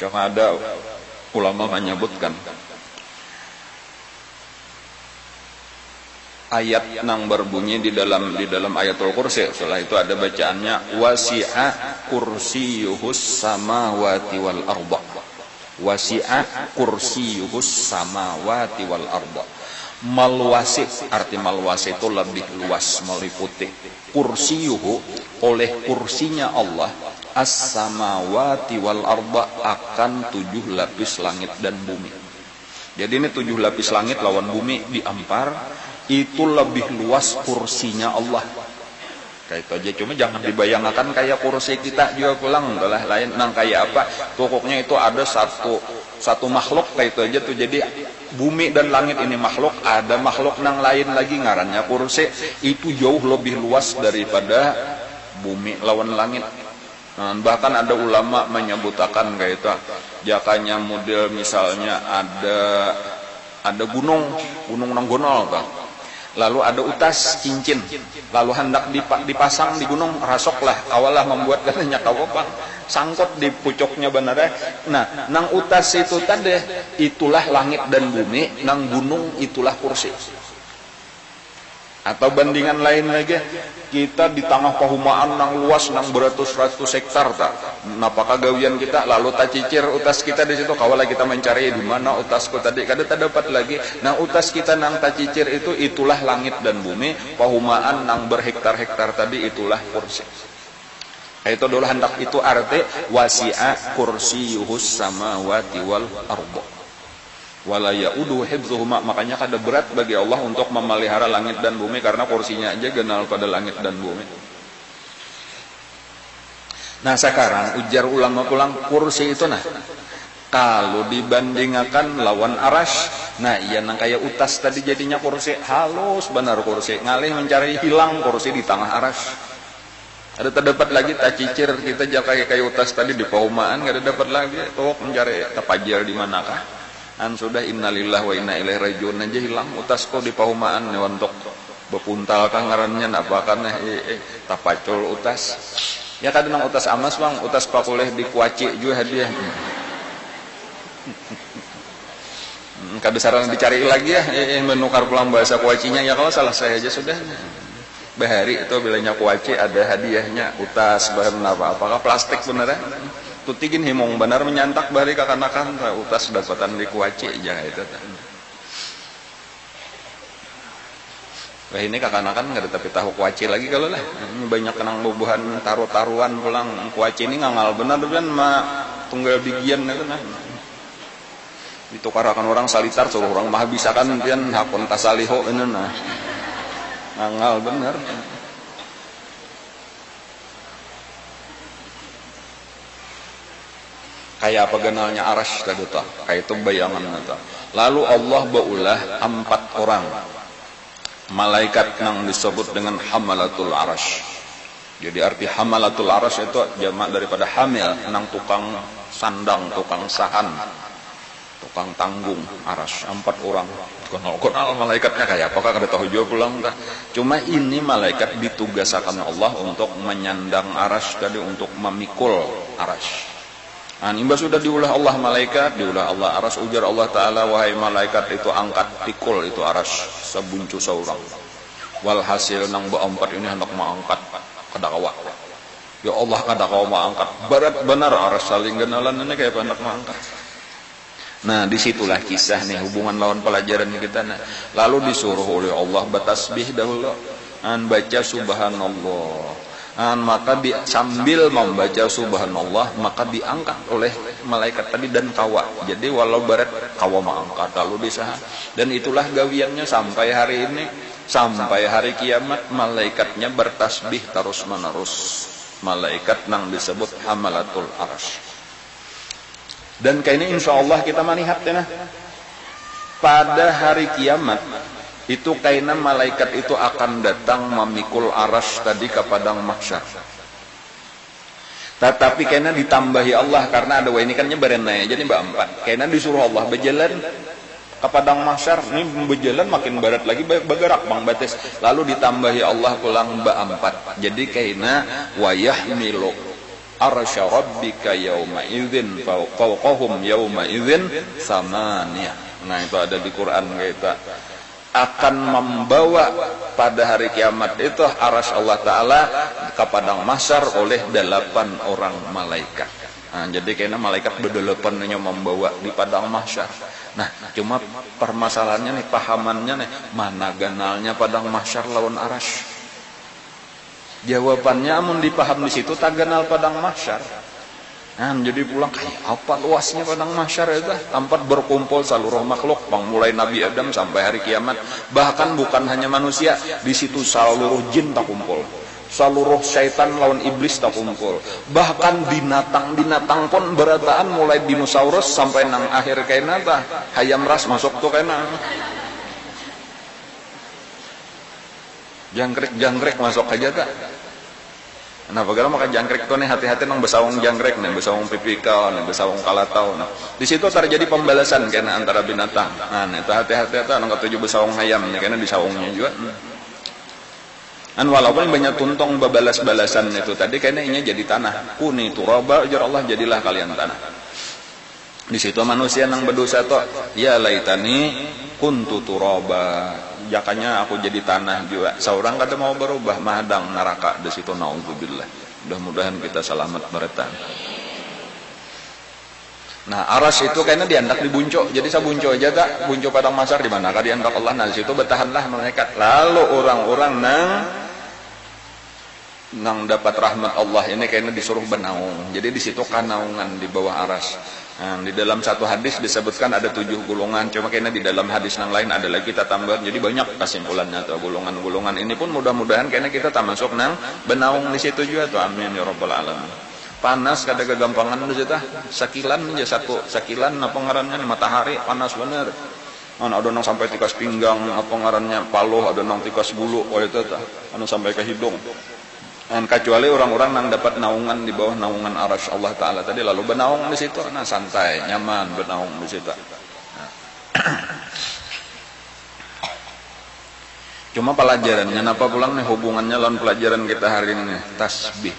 Cuma ada ulama menyebutkan ayat nang berbunyi di dalam ayatul kursi. Setelah itu ada bacaannya wasi'a kursiyuhus samawati wal arda. Wasi'a kursiyuhus samawati wal arda. Maluasi, arti maluasi itu lebih luas, meliputi. Kursiyuhu, oleh kursinya Allah, as-samawati wal arda, akan 7 lapis langit dan bumi. Jadi ini 7 lapis langit lawan bumi diampar, itu lebih luas kursinya Allah. Kayak itu aja, cuma jangan dibayangkan kayak kursi kita juga pulang, adalah lain nang kayak apa. Pokoknya itu ada satu makhluk kayak itu aja tuh. Jadi bumi dan langit ini makhluk, ada makhluk nang lain lagi ngarannya kursi, itu jauh lebih luas daripada bumi lawan langit. Bahkan ada ulama menyebutakan kayak itu, jakanya model misalnya ada gunung nang gonol kan. Lalu ada utas cincin, lalu hendak dipasang di gunung, rasoklah awalah membuat katanya kawopang sangkut di pucuknya benar. Nah nang utas itu tadi itulah langit dan bumi, nang gunung itulah kursi. Atau bandingan lain lagi, kita di tengah pahumaan nang luas nang beratus-ratus hektar tak, napa kagawian kita lalu tak cicir utas kita di situ, kawala kita mencari di mana utasku tadi, kada tak dapat lagi. Nah utas kita nang tak cicir itu, itulah langit dan bumi, pahumaan nang berhektar-hektar tadi itulah kursi. Itu dulu hendak itu arti wasi'a kursiyuhus samawati wal arda. wala yaudu hifdzuhuma, makanya kada berat bagi Allah untuk memelihara langit dan bumi karena kursinya aja genal pada langit dan bumi. Nah sekarang ujar ulama pulang kursi itu nah kalau dibandingkan lawan arash, nah iya nang kayak utas tadi jadinya kursi halus benar kursi ngalih mencari hilang kursi di tengah arash. Ada terdapat lagi tak cicir kita jaga kayak utas tadi di paumaan nggak ada dapat lagi tuh mencari tapajar di manakah an sudah innalillahi wa inna ilaihi rajiun aja hilang utas kok di paumaan nih untuk bepuntal kangarannya apa kan tapacul utas ya kadang nang utas amas bang utas pakuleh di kuaci juga hadiah. Kada saran dicari lagi ya menukar pulang bahasa kuacinya ya kalau salah saya aja sudah bahari itu bilanya kuaci ada hadiahnya utas bahan apa apakah plastik bener ya tutigin himong benar menyantak bahari kakanakan utas dapatan di kuaci aja itu wah ini kakanakan nggak ada tapi tahu kuaci lagi kalau lah banyak kenang bubuhan taruh-taruhan pulang kuaci ini ngangal benar kan tunggal bigian itu nah ditukarakan orang salitar suruh orang mah bisa kan pian hakon tasaliho ini nah ngangal bener kayak apa genalnya arash tadi tuh kayak itu bayangan tuh. Lalu Allah baulah 4 orang malaikat yang disebut dengan hamalatul arash. Jadi arti hamalatul arash itu jamak daripada hamil nang tukang sandang tukang sahan tukang tanggung arash 4 orang kenal malaikatnya kayak apakah kada tahu juga pulang dah. Cuma ini malaikat ditugaskan Allah untuk menyandang arash tadi untuk memikul arash. Nah, imba sudah diulah Allah malaikat diulah Allah arash ujar Allah Ta'ala wahai malaikat itu angkat pikul itu arash sabuncu seorang walhasil nang ba-4 ini hendak mengangkat kadakawa ya Allah kadakawa mengangkat berat benar arash saling genalan ini kayak hendak mengangkat. Nah disitulah kisah nih hubungan lawan pelajaran kita nah. Lalu disuruh oleh Allah bertasbih dahulu baca subhanallah maka sambil membaca subhanallah maka diangkat oleh malaikat tadi dan kawa jadi walau barat kawa mengangkat lalu bisa dan itulah gawiannya sampai hari ini sampai hari kiamat malaikatnya bertasbih terus menerus malaikat nang disebut hamalatul arash. Dan kayaknya insya Allah kita melihat ya nah pada hari kiamat itu kayaknya malaikat itu akan datang memikul arash tadi ke padang mahsyar. Tetapi kayaknya ditambahi Allah karena ada ini kan nyebarennya jadi mbak 4 kayaknya disuruh Allah berjalan ke padang mahsyar ini berjalan makin barat lagi bergerak bang batis lalu ditambahi Allah pulang mbak 4 jadi kayaknya wayahmilu arsya rabbika yauma idzin fawqahum yauma idzin samaniyah. Nah itu ada di Quran kita akan membawa pada hari kiamat itu arsy Allah Ta'ala ke padang mahsyar oleh 8 orang malaikat. Nah, jadi kayaknya malaikat berdelapan membawa di padang mahsyar. Nah cuma permasalahannya nih pahamannya nih mana ganalnya padang mahsyar lawan arsy. Jawabannya amun dipaham di situ tak kenal padang mahsyar. Nah, jadi pulang kayak apa luasnya padang mahsyar itu? Tempat berkumpul seluruh makhluk, mulai Nabi Adam sampai hari kiamat. Bahkan bukan hanya manusia, di situ seluruh jin tak kumpul. Seluruh syaitan lawan iblis tak kumpul. Bahkan binatang-binatang pun berataan mulai dinosaurus sampai nang akhir kaina tah hayam ras masuk tuh kaina. Jangkrik masuk aja tak. Nah, bagaimana maka jangkrik itu nih hati-hati nang besawung jangkrik nih, besawung pipikau nih, besawung kalatau. Nah, di situ terjadi pembalasan karena antara binatang. Nah, itu hati-hati itu nang ketujuh besawung ayam nih karena disawungnya juga. Walaupun banyak tuntong babalas-balasan itu tadi kayaknya ini jadi tanah. Kuni turaba ujar Allah jadilah kalian tanah. Di situ manusia nang berdosa tuh ya laitani kuntu turaba. Jakanya aku jadi tanah juga. Seorang kada mau berubah mahadang neraka di situ naudzubillah. Mudah-mudahan kita selamat bertahan. Nah, aras itu kayaknya diandak di bunco. Jadi saya bunco aja tak bunco padang mahsyar di mana? Kada diandak Allah. Nah, di situ bertahanlah malaikat. Lalu orang-orang nang nang dapat rahmat Allah ini kayaknya disuruh benaung. Jadi di situ kan naungan di bawah aras. Nah, di dalam satu hadis disebutkan ada 7 gulungan, cuma kayaknya di dalam hadis yang lain ada lagi kita tambah. Jadi banyak kesimpulannya tuh gulungan-gulungan ini pun mudah-mudahan kayaknya kita termasuk nang benaung di situ juga tuh. Amin ya rabbal alamin. Panas kada kegampangan di situ. Sakilan aja satu sakilan apa ngarannya matahari panas bener. Ada nang sampai tikas pinggang apa ngarannya paluh, ada nang tikas bulu itu tah. Anu sampai ke hidung. Dan kecuali orang-orang yang dapat naungan di bawah naungan arasy Allah Ta'ala tadi lalu benaung di situ, nah santai, nyaman benaung di situ. Nah. Cuma pelajarannya, kenapa pulang nih hubungannya lawan pelajaran kita hari ini? Tasbih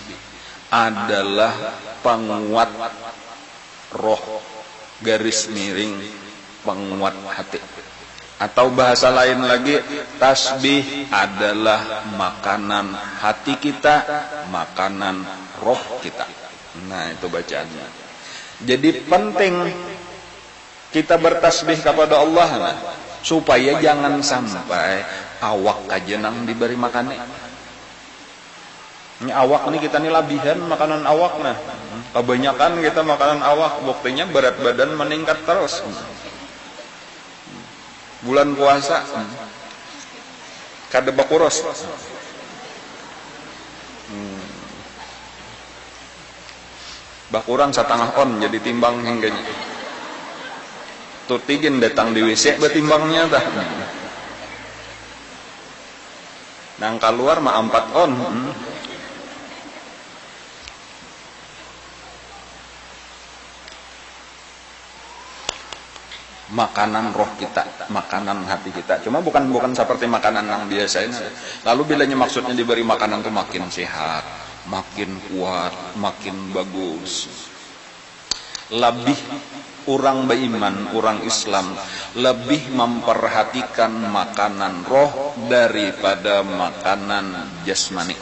adalah penguat roh, garis miring, penguat hati. Atau bahasa lain lagi, tasbih adalah makanan hati kita, makanan roh kita. Nah, itu bacaannya. Jadi penting kita bertasbih kepada Allah, nah, supaya jangan sampai awak kajenang diberi makan. Ini awak ini kita nih labihan makanan awak, nah. Kebanyakan kita makanan awak, buktinya berat badan meningkat terus. Bulan puasa kada bakuros bakurang setengah on jadi timbang hingganya tutigin datang di WC betimbangnya dah nang keluar mah 4 on makanan roh kita, makanan hati kita. Cuma bukan seperti makanan yang biasa ini. Lalu bilanya maksudnya diberi makanan itu makin sehat, makin kuat, makin bagus. Lebih orang beriman, orang Islam lebih memperhatikan makanan roh daripada makanan jasmani.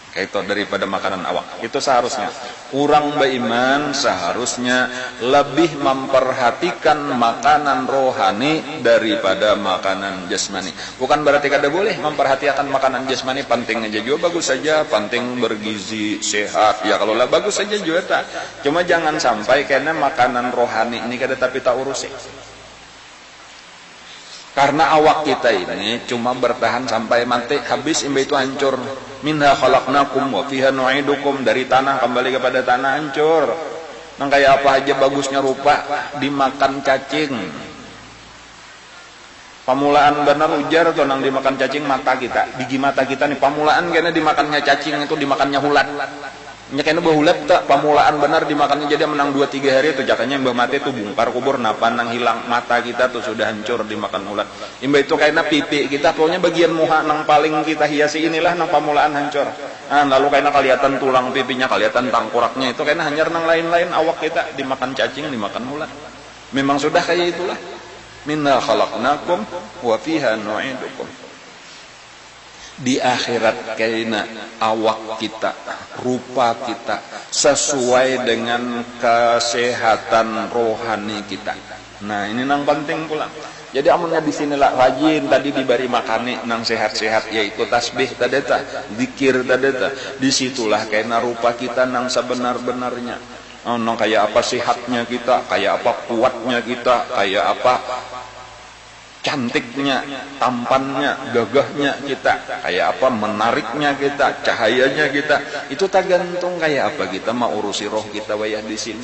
Kayak itu daripada makanan awak. Itu seharusnya orang beriman seharusnya lebih memperhatikan makanan rohani daripada makanan jasmani. Bukan berarti kada boleh memperhatikan makanan jasmani, penting aja juga bagus saja, penting bergizi, sehat. Ya kalau lah bagus saja juga tak. Cuma jangan sampai karena makanan rohani ini kada tapi tak urusi. Karena awak kita ini cuma bertahan sampai mati, habis imba itu hancur. Minha khalaqnakum wa fiha nu'idukum, dari tanah kembali kepada tanah hancur. Nang kayak apa aja bagusnya rupa dimakan cacing. Pamulaan benar ujar atau nang dimakan cacing mata kita, gigi mata kita nih pamulaan karena dimakannya cacing itu dimakannya ulat. Nya kena bahulat tak pamulaan benar dimakannya jadi menang 2-3 hari itu jakanya mbah mati itu bungkar kubur napa nang hilang mata kita tuh sudah hancur dimakan ulat. Imba itu kayaknya pipi kita pokoknya bagian muha nang paling kita hiasi inilah nang pamulaan hancur. Nah, lalu kayaknya kelihatan tulang pipinya, kelihatan tangkoraknya itu kayaknya hanyar nang lain-lain awak kita dimakan cacing, dimakan ulat. Memang sudah kayak itulah. Minna khalaqnakum wa fiha nu'idukum. Di akhirat kayaknya awak kita, rupa kita sesuai dengan kesehatan rohani kita. Nah ini nang penting pula. Jadi amunnya di sinilah rajin tadi diberi makani nang sehat-sehat yaitu tasbih tadi ta, zikir tadi ta. Disitulah kayaknya rupa kita nang sebenar-benarnya. Nang kayak apa sehatnya kita, kayak apa kuatnya kita, kayak apa cantiknya, tampannya, gagahnya kita, kayak apa menariknya kita, cahayanya kita, itu tergantung kayak apa kita mau urusi roh kita wayah di sini.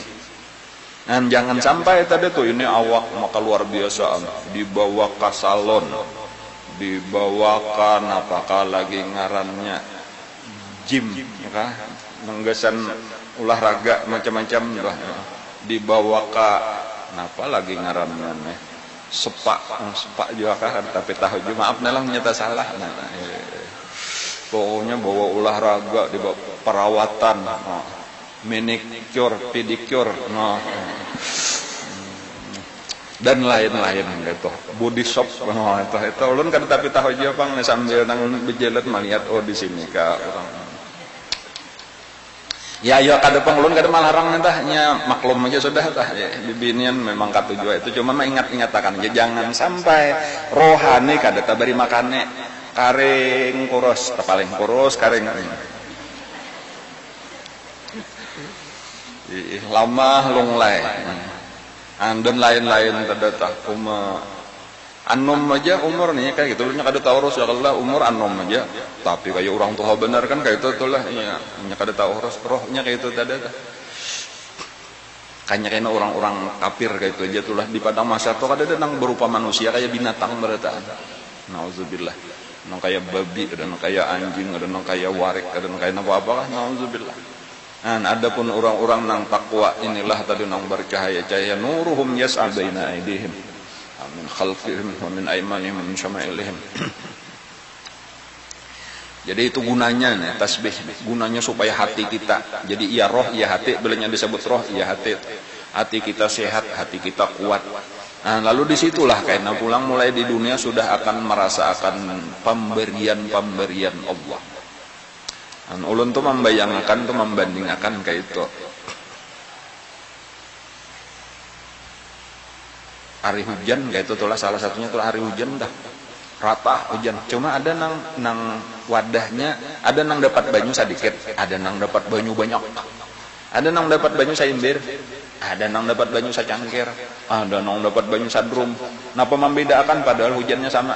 Dan jangan sampai tadi tuh ini awak maka luar biasa dibawa ke salon, dibawakan apakah lagi ngarannya gym, ya, menggesan olahraga macam-macam, dibawa ke apa lagi ngarannya nih. Sepak juga kan tapi tahu juga maaf nalang nyata salah pokoknya bawa olahraga dibawa perawatan manicure pedicure dan lain-lain gitu body shop itu ulun kan tapi tahu juga bang sambil nang bejelet melihat oh di sini ka orang ya kada penglun kada malarang entahnya maklum aja sudah tah ya, bibinian memang katujuan itu cuma ingat-ingatakan ya jangan sampai rohani kada tabari makane karing kurus paling kurus karing lama lunglai dan lain-lain tadata anom aja umur nih kayak gitu nya kada tahu Rasulullah umur anom aja tapi kayak orang tua benar kan kayak itu lah nya kada tahu rohnya kayak itu tadata kayaknya orang-orang kafir kayak itu aja tuh lah di padang mahsyar tuh kada nang berupa manusia kayak binatang berata nauzubillah nang kayak babi ada nang kayak anjing ada nang kayak warik ada nang kayak apa-apa lah nauzubillah. Nah, adapun orang-orang nang takwa inilah tadi nang bercahaya-cahaya nuruhum yas'a baina aydihim min khalfihim wa min aymanihim min syama'ilihim. Jadi itu gunanya nih tasbih, gunanya supaya hati kita. Jadi iya roh, iya hati, bilangnya disebut roh, iya hati. Hati kita sehat, hati kita kuat. Nah, lalu disitulah karena pulang mulai di dunia sudah akan merasakan pemberian-pemberian Allah. Ulun tuh membayangkan tuh membandingkan kayak itu. Hari hujan kayak itu tuh salah satunya tuh hari hujan dah. Rata hujan. Cuma ada nang wadahnya, ada nang dapat banyu sedikit, ada nang dapat banyu banyak. Ada nang dapat banyu saimbir, ada nang dapat banyu secangkir, ada nang dapat banyu sadrum. Napa membedakan padahal hujannya sama?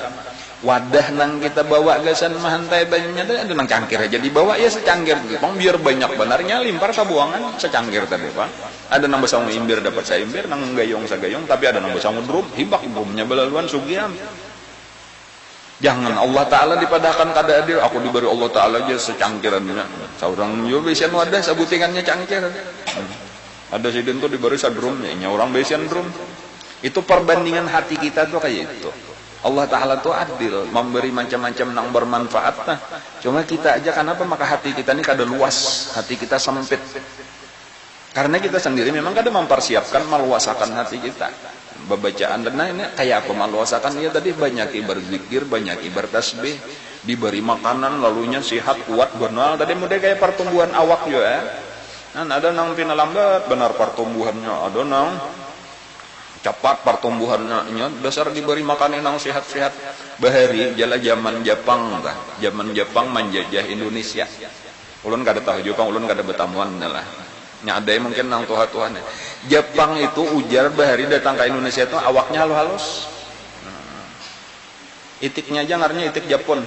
Wadah nang kita bawa gasan mahantai banyunya ada nang cangkir aja dibawa ya secangkir bang biar banyak benarnya limpar sabuangan secangkir tadi Pak. Ada nang besang imbir dapat saimbir nang gayong sagayong tapi ada nang besang drum hibak drumnya belaluan sugiam. Jangan Allah Ta'ala dipadakan kada adil aku diberi Allah Ta'ala aja secangkirannya seorang yo besian wadah sabutingannya cangkir ada sidin tuh diberi sadrumnya orang besian drum itu perbandingan hati kita tuh kayak itu. Allah Ta'ala tuh adil memberi macam-macam nang bermanfaat nah. Cuma kita aja kenapa maka hati kita ini kada luas hati kita sempit karena kita sendiri memang kada mempersiapkan meluasakan hati kita bacaan dan ini kayak apa meluasakan ya tadi banyak berzikir banyak bertasbih diberi makanan lalunya sehat kuat benar tadi mudah kayak pertumbuhan awak ya nah ada nang pina lambat benar pertumbuhannya ada nang cepat pertumbuhannya dasar diberi makanan yang sehat-sehat bahari jala zaman Jepang menjajah Indonesia ulun kada tahu Jepang ulun kada betamuan lah nya ada yang mungkin nang tuhan Jepang itu ujar bahari datang ke Indonesia itu awaknya halus itiknya aja ngarnya itik Japon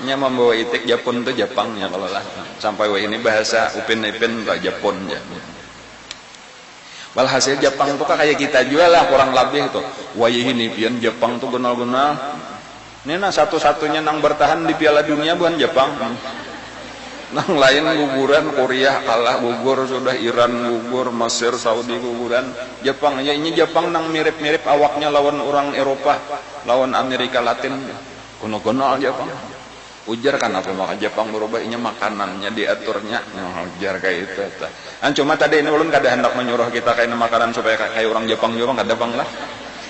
nya membawa itik Japon itu Jepangnya kalau lah sampai wah ini bahasa upin-ipin pak Japon ya. Walhasil Jepang tuh kayak kita juga lah kurang lebih itu. Wah ini pian Jepang tuh genal-genal. Ini nah satu-satunya nang bertahan di Piala Dunia bukan Jepang. Nang lain guguran Korea kalah gugur sudah Iran gugur Mesir Saudi guguran Jepang ya ini Jepang nang mirip-mirip awaknya lawan orang Eropa lawan Amerika Latin. Gono-gono Jepang. Ujar kan apa maka Jepang berubahnya makanannya diaturnya ujar kayak itu cuma tadi ini ulun kada hendak menyuruh kita kayak makanan supaya kayak orang Jepang juga kada bang lah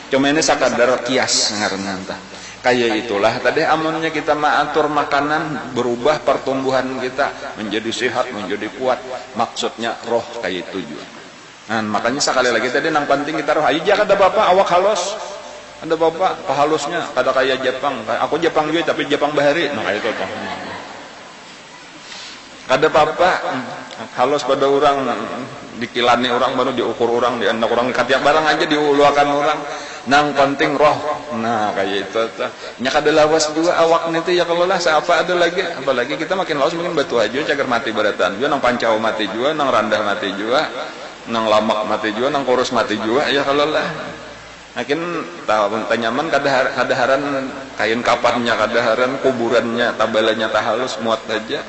cuma ini sakadar kias ngaranna tah kayak itulah tadi amunnya kita mengatur makanan berubah pertumbuhan kita menjadi sehat menjadi kuat maksudnya roh kayak itu juga nah makanya sekali lagi tadi nang penting kita roh aja kada bapak awak halus ada bapak pahalusnya kada kayak Jepang aku Jepang juga tapi Jepang bahari nah kayak itu toh kada apa halus pada orang dikilani orang baru diukur orang diandak orang katiak barang aja diuluakan orang nang penting roh nah kayak itu toh nya kada lawas juga awak itu ya kalau lah siapa ada lagi apalagi kita makin lawas makin batu aja cagar mati baratan juga nang pancau mati juga nang randah mati juga nang lamak mati juga nang kurus mati juga ya kalau lah makin tahu tanyaman kadaharan kain kapannya kadaharan kuburannya tabalannya tak halus muat aja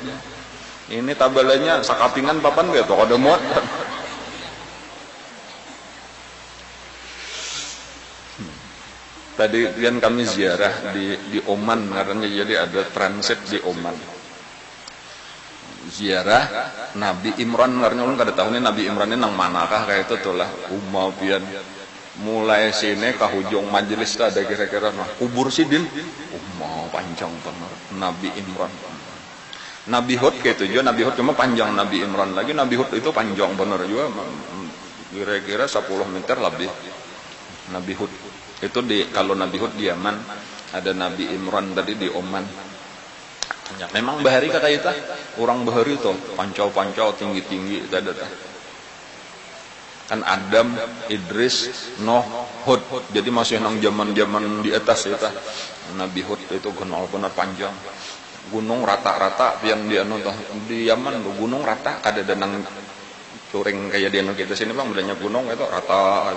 ini tabalannya sakapingan papan gak tuh kada muat tadi kan kami ziarah di Oman karena jadi ada transit di Oman ziarah Nabi Imran karena ulun kada tahu nih Nabi Imran ini nang manakah kayak itu tuh lah pian mulai sini ke hujung majelis ada kira-kira nah kubur sidin mau panjang benar Nabi Imran Nabi Hud kayak itu juga Nabi Hud cuma panjang Nabi Imran lagi Nabi Hud itu panjang benar juga kira-kira 10 meter lebih Nabi Hud itu kalau Nabi Hud di Yaman ada Nabi Imran tadi di Oman Ya, memang bahari kata kita orang bahari tuh pancau-pancau tinggi-tinggi tadi kan Adam, Idris, Nuh, Hud. Jadi masih nang zaman-zaman di atas ya Nabi Hud itu kenal benar panjang. Gunung rata-rata pian dia anu di Yaman gunung rata kada ada nang curing kayak di anu kita sini Bang, bedanya gunung itu rata.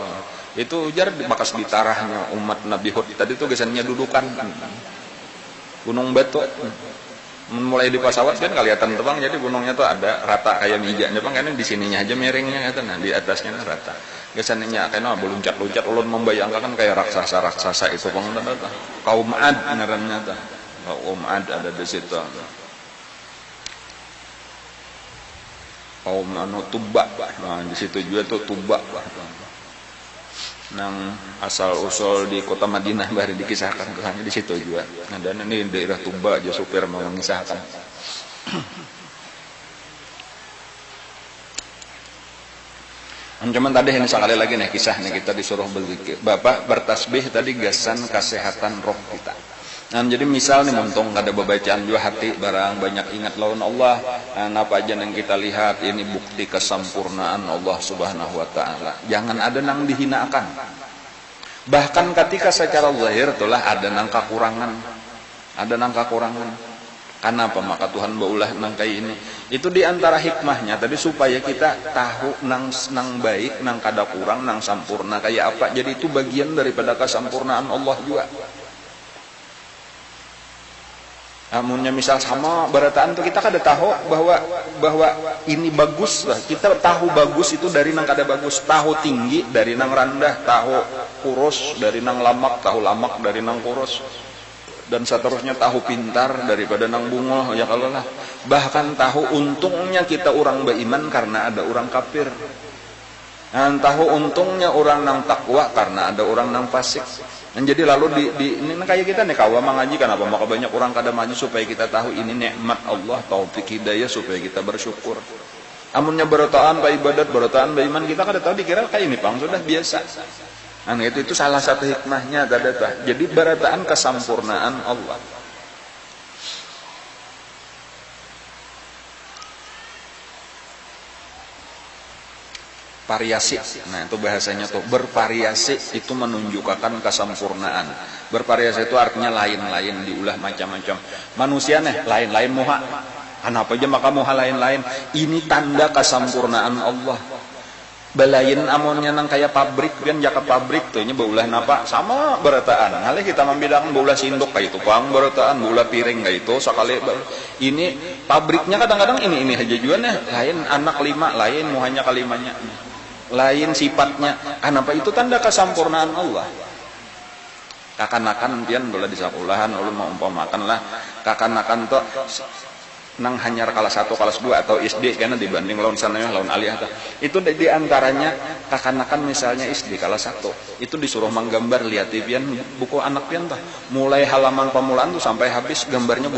Itu jar bekas di tarahnya umat Nabi Hud. Tadi tuh gesannya dudukan. Gunung batu. Mulai di pesawat kan kelihatan terbang, jadi gunungnya tuh ada rata kayak mijanya Bang, kan di sininya aja miringnya kan, nah di atasnya rata. Biasanya karena beluncat-luncat ulun membayangkan kan kayak raksasa-raksasa itu Bang, kaum Ad ngarannya tuh. Kaum Ad ada di situ. Kaum anu Tuba, nah di situ juga tuh Tuba. Nang asal usul di kota Madinah baru dikisahkan kesannya di situ juga. Nah, dan ini daerah Tuba aja supir mau mengisahkan. Cuman tadi ini sekali lagi nih kisah nih kita disuruh berzikir. Bapak bertasbih tadi gasan kesehatan roh kita. Nah, jadi misal nih muntung kada bacaan juga hati barang banyak ingat lawan Allah. Nah, apa aja yang kita lihat ini bukti kesempurnaan Allah Subhanahu wa taala. Jangan ada nang dihinakan. Bahkan ketika secara zahir itulah ada nang kekurangan. Ada nang kekurangan. Kenapa maka Tuhan baulah nang kayak ini? Itu diantara hikmahnya tadi supaya kita tahu nang baik, nang kada kurang, nang sempurna kayak apa. Jadi itu bagian daripada kesempurnaan Allah juga. Amunnya misal sama berataan tuh kita kada tahu bahwa ini bagus lah. Kita tahu bagus itu dari nang kada bagus, tahu tinggi dari nang rendah, tahu kurus dari nang lamak, tahu lamak dari nang kurus, dan seterusnya tahu pintar daripada nang bungol ya kalau lah. Bahkan tahu untungnya kita orang beriman karena ada orang kafir. Dan tahu untungnya orang nang takwa karena ada orang nang fasik. Dan jadi lalu ini kayak kita nih kawa mengaji kenapa maka banyak orang kada maju supaya kita tahu ini nikmat Allah, taufik hidayah supaya kita bersyukur. Amunnya berotaan pak ibadat, berotaan pak iman kita kada tahu dikira kayak ini Bang sudah biasa. Nah itu salah satu hikmahnya tadi. Jadi berotaan kesempurnaan Allah. Variasi, nah itu bahasanya tuh bervariasi itu menunjukkan kesempurnaan. Bervariasi itu artinya lain-lain diulah macam-macam. Manusia nih lain-lain muha, kenapa aja maka muha lain-lain. Ini tanda kesempurnaan Allah. Belain amonnya nang kayak pabrik kan jaka pabrik tuh ini baulah napa sama berataan. Ngalih kita membedakan baulah sindok kayak itu pang berataan, baulah piring kayak itu sekali. Ini pabriknya kadang-kadang ini aja juga nih lain anak lima lain muhanya kalimanya. Lain sifatnya, kenapa itu tanda kesempurnaan Allah. Kakanakan pian boleh disakulahan, ulun mau umpamakan lah kakanakan tuh nang hanyar kelas 1, kelas 2 atau SD karena dibanding lawan sana lawan aliyah itu di antaranya kakanakan misalnya SD kelas 1 itu disuruh menggambar lihat pian buku anak pian tuh mulai halaman pemulaan tuh sampai habis gambarnya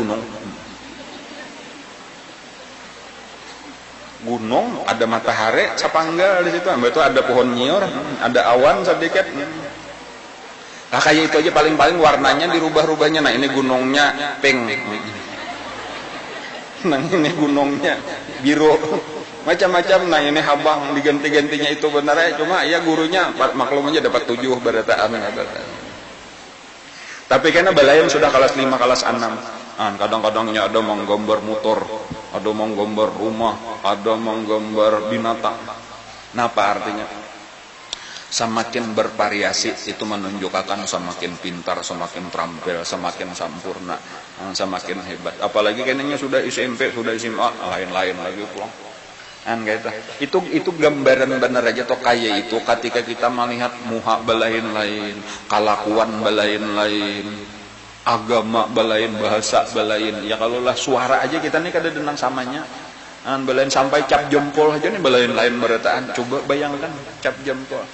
gunung, ada matahari, sapanggal di situ, itu ada pohon nyior, ada awan sedikit. Nah kayak itu aja paling-paling warnanya dirubah-rubahnya. Nah ini gunungnya pink, nah ini gunungnya biru, macam-macam. Nah ini habang diganti-gantinya itu benar ya. Cuma ya gurunya maklum aja dapat 7 berataan. Tapi karena balayan sudah kelas 5, kelas 6. Kadang-kadangnya ada menggambar motor, ada menggambar rumah, ada menggambar binatang. Nah apa artinya? Semakin bervariasi itu menunjukkan semakin pintar, semakin terampil, semakin sempurna, semakin hebat. Apalagi kayaknya sudah SMP, sudah SMA, lain-lain lagi pulang. Itu gambaran benar aja toh kayak itu ketika kita melihat muha balain-lain, kelakuan balain-lain, agama balain, bahasa balain. Ya kalau lah suara aja kita nih kada denang samanya. Balain sampai cap jempol aja nih balain lain berataan. Coba bayangkan cap jempol.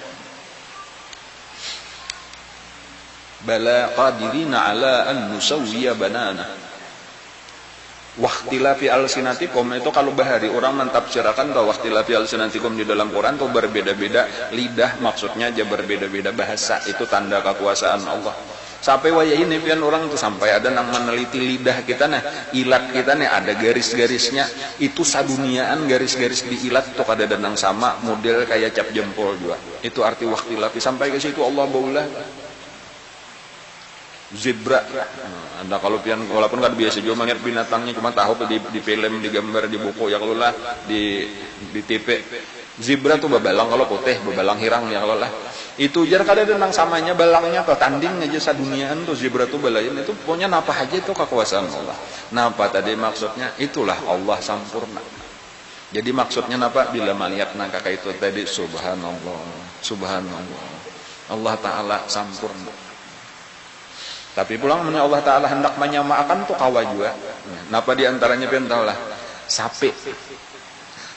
Bala qadirina ala an nusawwiya banana. Waqtilafi alsinatikum itu kalau bahari orang mentafsirkan bahwa waqtilafi alsinatikum di dalam Quran itu berbeda-beda lidah, maksudnya aja berbeda-beda bahasa. Itu tanda kekuasaan Allah. Sampai waya ini pian orang tuh sampai ada nang meneliti lidah kita nah, ilat kita nih ada garis-garisnya, itu saduniaan garis-garis di ilat tuh kada nang sama model kayak cap jempol juga. Itu arti waktilafi sampai ke situ Allah baulah. Zebra. Anda kalau pian walaupun kan biasa juga melihat binatangnya cuma tahu di film, di gambar, di buku ya kalau lah di TV. Zebra tuh bebalang kalau putih, bebalang hirang ya kalau lah. Itu jar kada nang samanya balangnya atau tanding aja saduniaan tuh zebra tuh balain itu pokoknya napa aja itu kekuasaan Allah. Napa tadi maksudnya? Itulah Allah sampurna. Jadi maksudnya napa bila melihat nang kakak itu tadi subhanallah, subhanallah. Allah taala sampurna. Tapi pulang mana Allah taala hendak menyamakan tuh kawa juga. Napa diantaranya pian tahu lah. Sapi.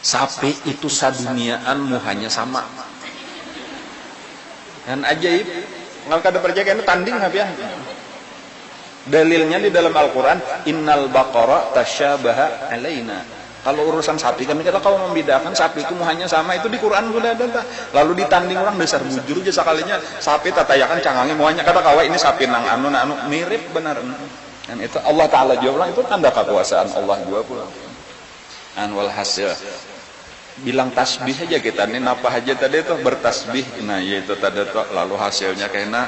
Sapi itu saduniaan hanya sama. Dan ajaib, nggak kada percaya itu tanding ya. Dalilnya di dalam Al-Quran, innal baqara tasyabaha alaina. Kalau urusan sapi kami kata kau membedakan sapi itu hanya sama, itu di Quran sudah ada. Lalu ditanding orang dasar bujur aja sekalinya sapi tatayakan cangangi muanya kata kawai ini sapi nang anu mirip benar. Dan itu Allah Taala jawab itu tanda kekuasaan Allah juga pula. Anwal hasil bilang tasbih aja kita nih napa aja tadi itu bertasbih nah yaitu tadi itu lalu hasilnya kena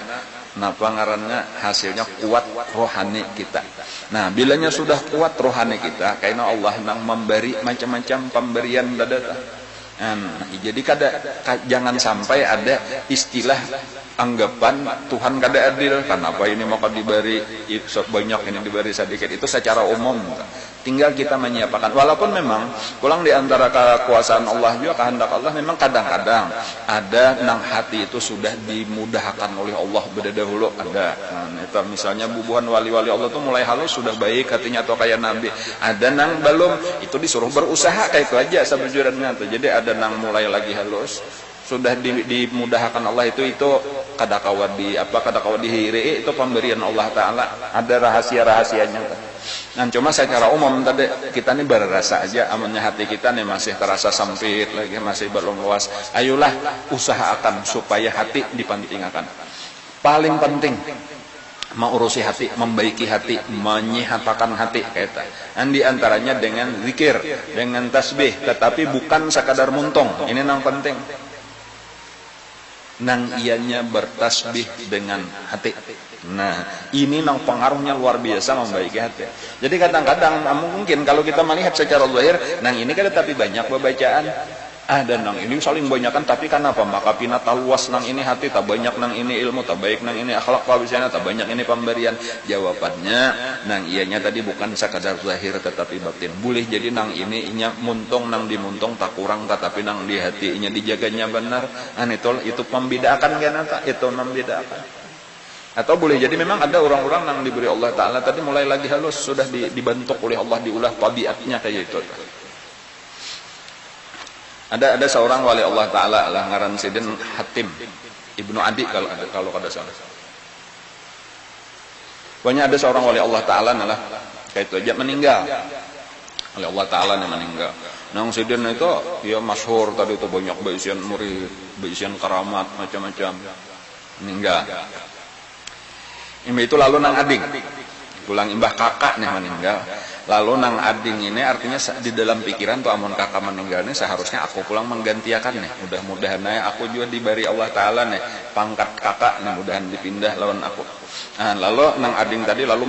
napa ngarannya hasilnya kuat rohani kita. Nah bilanya sudah kuat rohani kita karena Allah nang memberi macam-macam pemberian dada. Nah, jadi jangan sampai ada istilah anggapan Tuhan kada adil kenapa ini mau diberi banyak ini diberi sedikit itu secara umum. Tinggal kita menyiapkan walaupun memang pulang di antara kekuasaan Allah juga kehendak Allah memang kadang-kadang ada nang hati itu sudah dimudahkan oleh Allah berdahulu ada. Nah, itu misalnya bubuhan wali-wali Allah tuh mulai halus sudah baik hatinya atau kayak nabi. Ada nang belum itu disuruh berusaha kayak itu aja sebujurnya tuh. Jadi ada nang mulai lagi halus sudah dimudahkan Allah itu kadakawa dihiri itu pemberian Allah Taala ada rahasia-rahasianya. Nah cuma secara umum tadi kita nih berasa aja amannya hati kita nih masih terasa sempit lagi masih belum luas. Ayolah usahakan supaya hati dipentingkan. Paling penting mengurusi hati, membaiki hati, menyehatkan hati kita. Dan diantaranya dengan zikir, dengan tasbih, tetapi bukan sekadar muntung. Ini yang penting. Nang ianya bertasbih dengan hati. Nah, ini nang pengaruhnya luar biasa membaiki hati. Jadi kadang-kadang mungkin kalau kita melihat secara zahir, nang ini kan tapi banyak bacaan. Ada nang ini saling banyakan tapi kenapa? Maka pinata luas nang ini hati, tak banyak nang ini ilmu, tak baik nang ini akhlak, kabisana, tak banyak ini pemberian. Jawabannya, nang ianya tadi bukan sekadar zahir tetapi batin. Boleh jadi nang ini inya muntung nang dimuntung tak kurang tetapi nang di hati inya dijaganya benar. Itu pembedakan kan itu membedakan. Atau boleh jadi memang ada orang-orang yang diberi Allah Ta'ala tadi mulai lagi halus sudah dibentuk oleh Allah diulah tabiatnya kayak itu. Ada seorang wali Allah Ta'ala lah ngaran Sidin Hatim Ibnu Adi kalau kada salah. Pokoknya ada seorang wali Allah Ta'ala nalah kayak itu aja meninggal. Wali Allah Ta'ala yang meninggal. Nang Sidin itu dia masyhur tadi itu banyak beisian murid, beisian karamat macam-macam. Meninggal. Itu lalu nang ading. Pulang imbah kakak nih meninggal. Lalu nang ading ini artinya di dalam pikiran tuh amun kakak meninggal nih seharusnya aku pulang menggantikan nih. Mudah-mudahan aku juga diberi Allah Ta'ala nih pangkat kakak nih mudahan dipindah lawan aku. Nah, lalu nang ading tadi lalu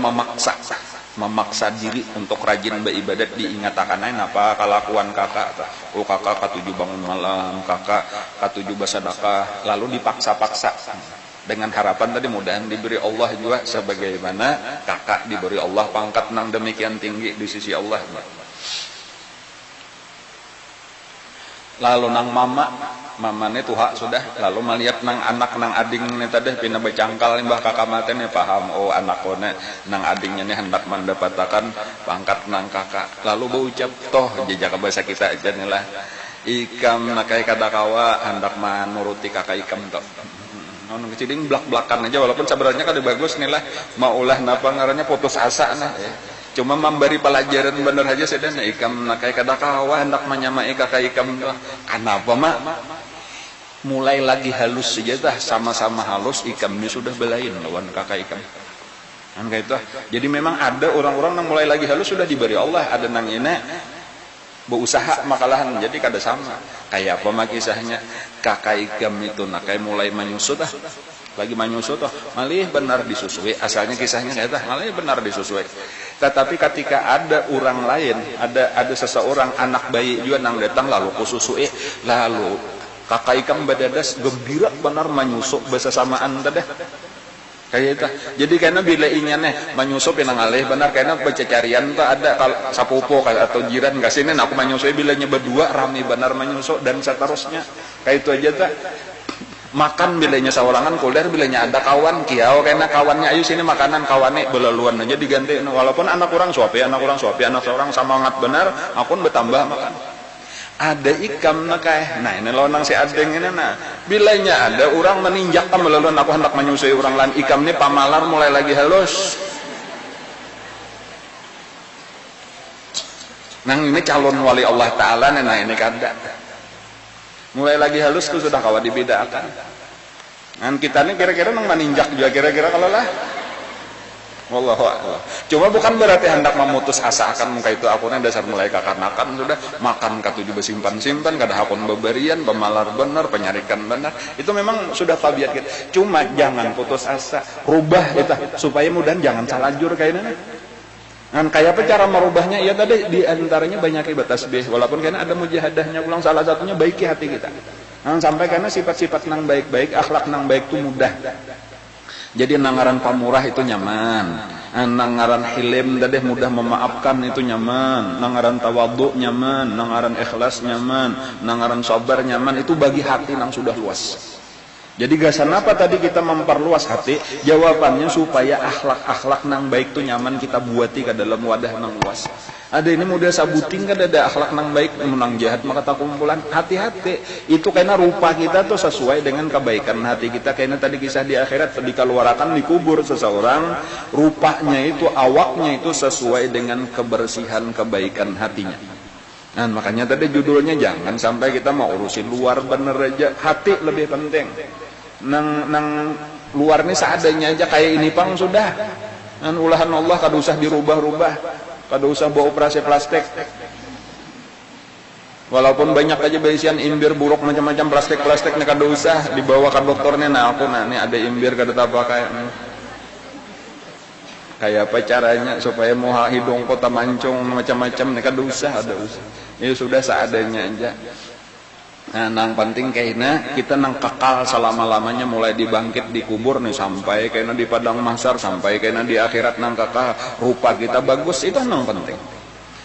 memaksa diri untuk rajin beribadat diingatakan apa kelakuan kakak. Oh kakak ketujuh bangun malam, kakak ketujuh bersedekah, lalu dipaksa-paksa. Dengan harapan tadi mudahan diberi Allah juga sebagaimana kakak diberi Allah pangkat nang demikian tinggi di sisi Allah. Lalu nang mamane tuha sudah lalu melihat nang anak nang ading ini tadi pina becangkal mbah kakak mate nih paham oh anakone nang adingnya nih hendak mendapatkan pangkat nang kakak lalu berucap toh jejak bahasa kita aja nih lah ikam nakai kadakawa hendak menuruti kakak ikam toh. Nong keciding belak-belakan aja walaupun sebenarnya kada bagus nih lah maulah napa ngarannya putus asa nah cuma memberi pelajaran bener aja sedana ikam nakai kadakawa hendak menyamai kakak ikam tuh kenapa mak mulai lagi halus saja dah sama-sama halus ikam ini sudah belain lawan kakak ikam Kan kayak itu. Jadi memang ada orang-orang yang mulai lagi halus sudah diberi Allah, ada nang ini berusaha makalahan, jadi kada sama. Kayak apa mah kisahnya kakak Ikam itu, nak kayak mulai menyusut lagi menyusut malih benar disusui. Asalnya kisahnya kayak itu, malih benar disusui. Tetapi ketika ada orang lain, ada seseorang anak bayi juga nang datang lalu kususui, lalu kakak Ikam badadas gembira benar menyusuk besasamaan tadi. Kayak itu. Jadi karena bila inyane menyusup yang ngalih benar karena bececarian tuh ada kalau sapupo atau jiran nggak sini aku menyusup bilanya berdua rame benar menyusup dan seterusnya. Kayak itu aja tak. Makan bilanya sawalangan kuliah bilanya ada kawan kiau karena kawannya ayo sini makanan kawannya belaluan aja diganti walaupun anak orang suapi anak orang semangat benar akun bertambah makan. Ada Ikam nakai, nah ini lonang si adeng ini nah, bilanya ada orang meninjak kan melaluan aku hendak menyusui orang lain. Ikam ini pamalar mulai lagi halus. Nang ini calon wali Allah Taala nah ini kada. Mulai lagi halus tuh sudah kawan dibedakan. Ngan kita ini kira-kira nang meninjak juga kira-kira kalau lah. Wallahu a'lam. Cuma bukan berarti hendak memutus asa akan muka itu akunnya dasar mulai kakanakan sudah makan katuju besimpan-simpan kada akun beberian pemalar benar penyarikan benar itu memang sudah tabiat kita. Cuma jangan putus asa, rubah itu supaya mudah jangan salajur kayaknya. Kan kayak apa cara merubahnya? Ya tadi di antaranya banyak ibadah tasbih walaupun karena ada mujahadahnya ulang salah satunya baiki hati kita. Nah, sampai karena sifat-sifat nang baik-baik, akhlak nang baik itu mudah. Jadi nangaran pamurah itu nyaman, nangaran hilim dadeh mudah memaafkan itu nyaman, nangaran tawadhu nyaman, nangaran ikhlas nyaman, nangaran sabar nyaman, itu bagi hati yang sudah luas. Jadi gasan apa tadi kita memperluas hati? Jawabannya supaya akhlak-akhlak nang baik itu nyaman kita buati ke dalam wadah nang luas. Ada ini mudah sabuting kan ada akhlak nang baik menang jahat maka tak kumpulan hati-hati itu karena rupa kita tuh sesuai dengan kebaikan hati kita karena tadi kisah di akhirat dikeluarkan dikubur seseorang rupanya itu awaknya itu sesuai dengan kebersihan kebaikan hatinya. Nah makanya tadi judulnya jangan sampai kita mau urusin luar bener aja, hati lebih penting. Nang luar ini seadanya aja kayak ini pang sudah. Dan ulahan Allah kada usah dirubah-rubah, kada usah bawa operasi plastik. Walaupun banyak aja besian imbir buruk macam-macam plastik nih kada usah dibawa ke dokternya. Nah aku nih ada imbir kada apa kayak apa caranya supaya mau hidung kota mancung macam-macam nih kada usah ada usah. Ini sudah seadanya aja. Nah, nang penting kayaknya kita nang kekal selama-lamanya mulai dibangkit dikubur nih sampai kayaknya di padang mahsyar sampai kayaknya di akhirat nang kekal rupa kita bagus itu nang penting.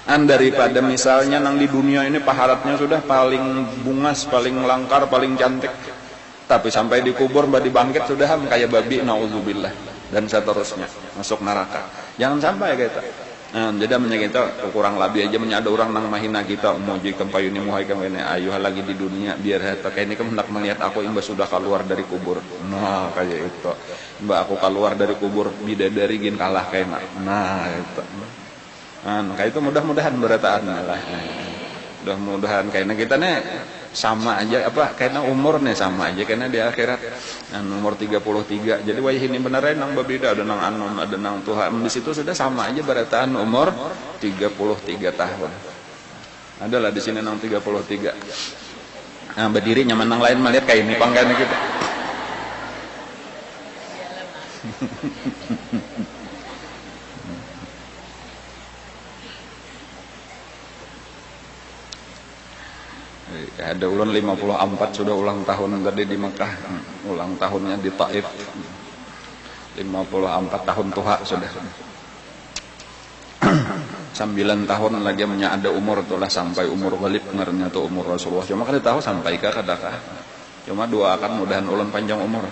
Daripada misalnya nang di dunia ini paharatnya sudah paling bungas, paling langkar, paling cantik. Tapi sampai dikubur dibangkit sudah kayak babi naudzubillah dan seterusnya masuk neraka. Jangan sampai kita. Nah, jadi kita kurang lebih aja menyada orang nang mahina kita muji kempayuni muhai kemene ayuh lagi di dunia biar hata kayak ini kan hendak melihat aku imbas sudah keluar dari kubur. Nah kayak itu mbak aku keluar dari kubur bidadari gin kalah kayak nah itu kayak itu mudah-mudahan berataan lah mudah-mudahan kayaknya kita nih sama aja apa kayaknya umur nih sama aja kayaknya di akhirat umur 33 jadi wah ini beneran nang berbeda ada nang anon ada nang Tuhan di situ sudah sama aja berataan umur 33 tahun adalah di sini nang 33 nah berdiri nyaman nang lain melihat kayak ini pangkainya kita ada ulang 54 sudah ulang tahun tadi di Mekah ulang tahunnya di Taif 54 tahun tuha sudah 9 tahun lagi ada umur itulah sampai umur Walid ngernya tuh umur Rasulullah cuma kada tahu sampai kadakah cuma doakan mudahan ulun panjang umur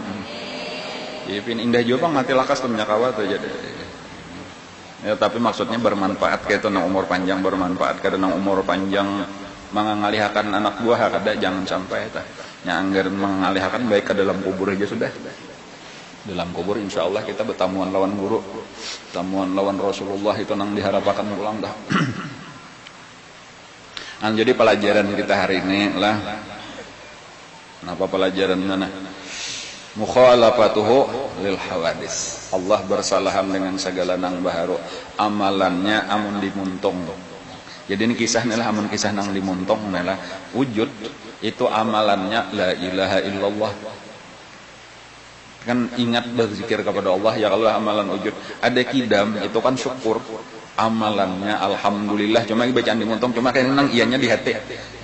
ipin indah juga bang mati lakas tuh menyakawa tuh jadi ya tapi maksudnya bermanfaat kayak itu nang umur panjang bermanfaat karena nang umur panjang mengalihkan anak buah kada jangan sampai yang anggar mengalihkan baik ke dalam kubur aja sudah dalam kubur insya Allah kita bertamuan lawan guru tamuan lawan Rasulullah itu nang diharapkan ulang dah jadi pelajaran kita hari ini lah kenapa pelajaran mana Mukhalafatuhu lil hawadis. Allah bersalahan dengan segala nang baharu. Amalannya amun dimuntung. Jadi ini kisahnya lah, amun kisah nang dimuntung lah wujud itu amalannya la ilaha illallah. Kan ingat berzikir kepada Allah ya kalau amalan wujud. Ada kidam itu kan syukur. Amalannya alhamdulillah, cuma bacaan dimuntung cuma kayak nang ianya di hati.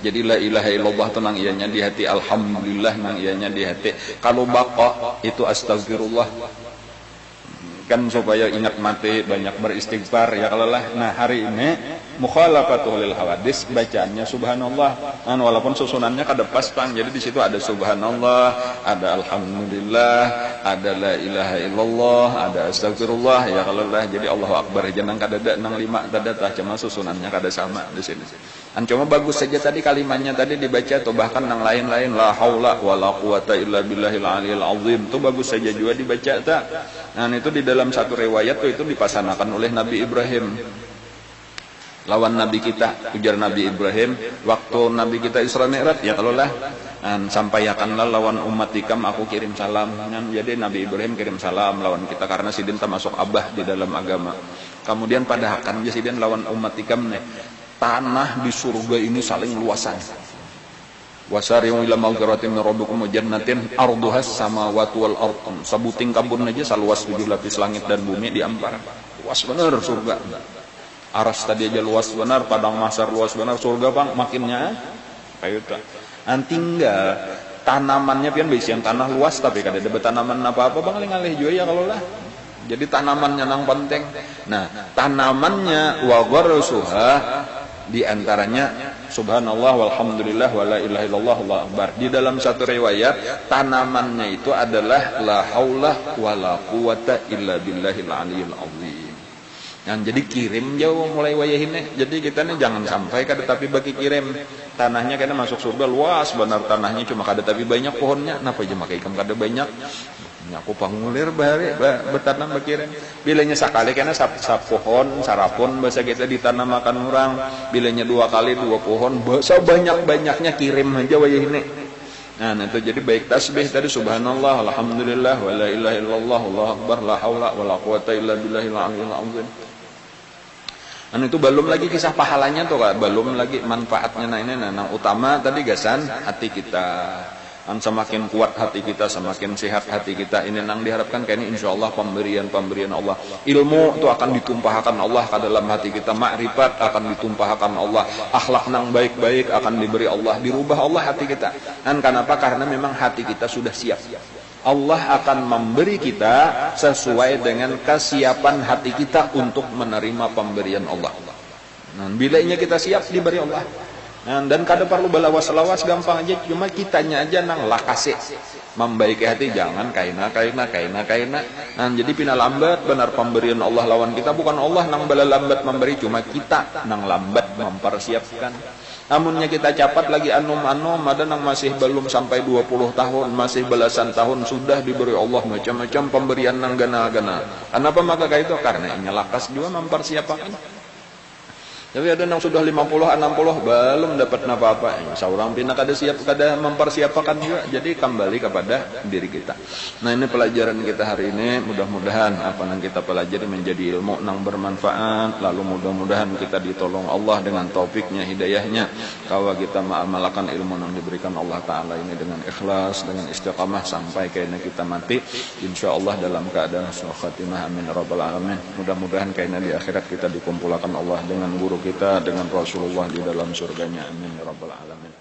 Jadi la ilaha illallah itu nang ianya di hati, alhamdulillah nang ianya di hati. Kalau baqa itu astagfirullah, kan supaya ingat mati banyak beristighfar ya kalau lah. Nah hari ini mukhalafatul lil hawadis bacaannya subhanallah, walaupun susunannya kada pas Bang. Jadi di situ ada subhanallah, ada alhamdulillah, ada la ilaha illallah, ada astagfirullah ya kalau lah. Jadi Allahu akbar jenang kada ada nang 5 kada tah, cuma susunannya kada sama di sini. Cuma bagus saja tadi kalimatnya tadi dibaca atau bahkan nang lain-lain la haula wala quwata illa billahil aliyil azim itu bagus saja juga dibaca tak. Nah itu di dalam satu riwayat itu dipasanakan oleh Nabi Ibrahim lawan Nabi kita, ujar Nabi Ibrahim waktu Nabi kita Isra Mi'raj ya kalau lah sampaikanlah lawan umatikam aku kirim salam. Jadi Nabi Ibrahim kirim salam lawan kita karena sidin termasuk abah di dalam agama. Kemudian pada akan sidin lawan umatikam nih, tanah di surga ini saling luasan. Wasari'u ila maghfiratin min rabbikum wa jannatin arduha samawati wal ardh. Sebuting kabun aja saluas 7 lapis langit dan bumi diampar. Luas benar surga. Aras tadi aja luas benar, padang mahsyar luas benar, surga Bang makinnya kayak itu. Tinggal tanamannya pian bisian tanah luas tapi kada ada tanaman apa-apa Bang ngalih juga ya kalau lah. Jadi tanamannya nang penting. Nah, tanamannya wa gharsuha di antaranya subhanallah walhamdulillah wala ilaha illallah Allahu akbar. Di dalam satu riwayat tanamannya itu adalah la haula wala quwata illa billahil aliyil azim. Jadi kirim jauh mulai wayahinnya. Jadi kita nih jangan sampai kada tapi bagi kirim tanahnya kada masuk surga luas benar tanahnya cuma kada tapi banyak pohonnya. Napa aja makai ikam kada banyak. Aku pangulir bare bertanam bakirim. Bilanya sekali karena sap pohon sarapun bahasa kita ditanam makan orang. Bilanya 2 kali 2 pohon bahasa banyak-banyaknya kirim aja wayahinnya. Nah itu jadi baik tasbih tadi subhanallah alhamdulillah wala ilaha illallah Allahu akbar la haula wala quwata illa billahil aliyil azim. Itu belum lagi kisah pahalanya tuh Kak, belum lagi manfaatnya. Nah ini nang utama tadi gasan hati kita. Semakin kuat hati kita, semakin sehat hati kita. Ini nang diharapkan kayak ini insyaallah pemberian Allah. Ilmu itu akan ditumpahkan Allah ke dalam hati kita, makrifat akan ditumpahkan Allah, akhlak nang baik-baik akan diberi Allah, dirubah Allah hati kita. Kenapa? Karena memang hati kita sudah siap. Allah akan memberi kita sesuai dengan kesiapan hati kita untuk menerima pemberian Allah. Bilanya kita siap diberi Allah. Dan kada perlu balawas-lawas gampang aja, cuma kitanya aja nang lakase membaiki hati, jangan kaina. Jadi pina lambat benar pemberian Allah lawan kita, bukan Allah nang bala lambat memberi, cuma kita nang lambat mempersiapkan. Namunnya kita capat lagi anum-anum, ada nang masih belum sampai 20 tahun, masih belasan tahun sudah diberi Allah macam-macam pemberian nang gana-gana. Kenapa maka kayak itu? Karena ini lakas juga mempersiapkan. Tapi ada yang sudah 50, 60 belum dapat apa-apa. Seorang pina kada siap, kada mempersiapkan juga. Jadi kembali kepada diri kita. Nah ini pelajaran kita hari ini. Mudah-mudahan apa yang kita pelajari menjadi ilmu yang bermanfaat. Lalu mudah-mudahan kita ditolong Allah dengan taufiknya, hidayahnya. Kalau kita mengamalkan ilmu yang diberikan Allah Ta'ala ini dengan ikhlas, dengan istiqamah sampai kayaknya kita mati. Insya Allah dalam keadaan husnul khatimah. Amin rabbal alamin. Mudah-mudahan kayaknya di akhirat kita dikumpulkan Allah dengan guru kita, dengan Rasulullah di dalam surganya. Amin ya rabbal alamin.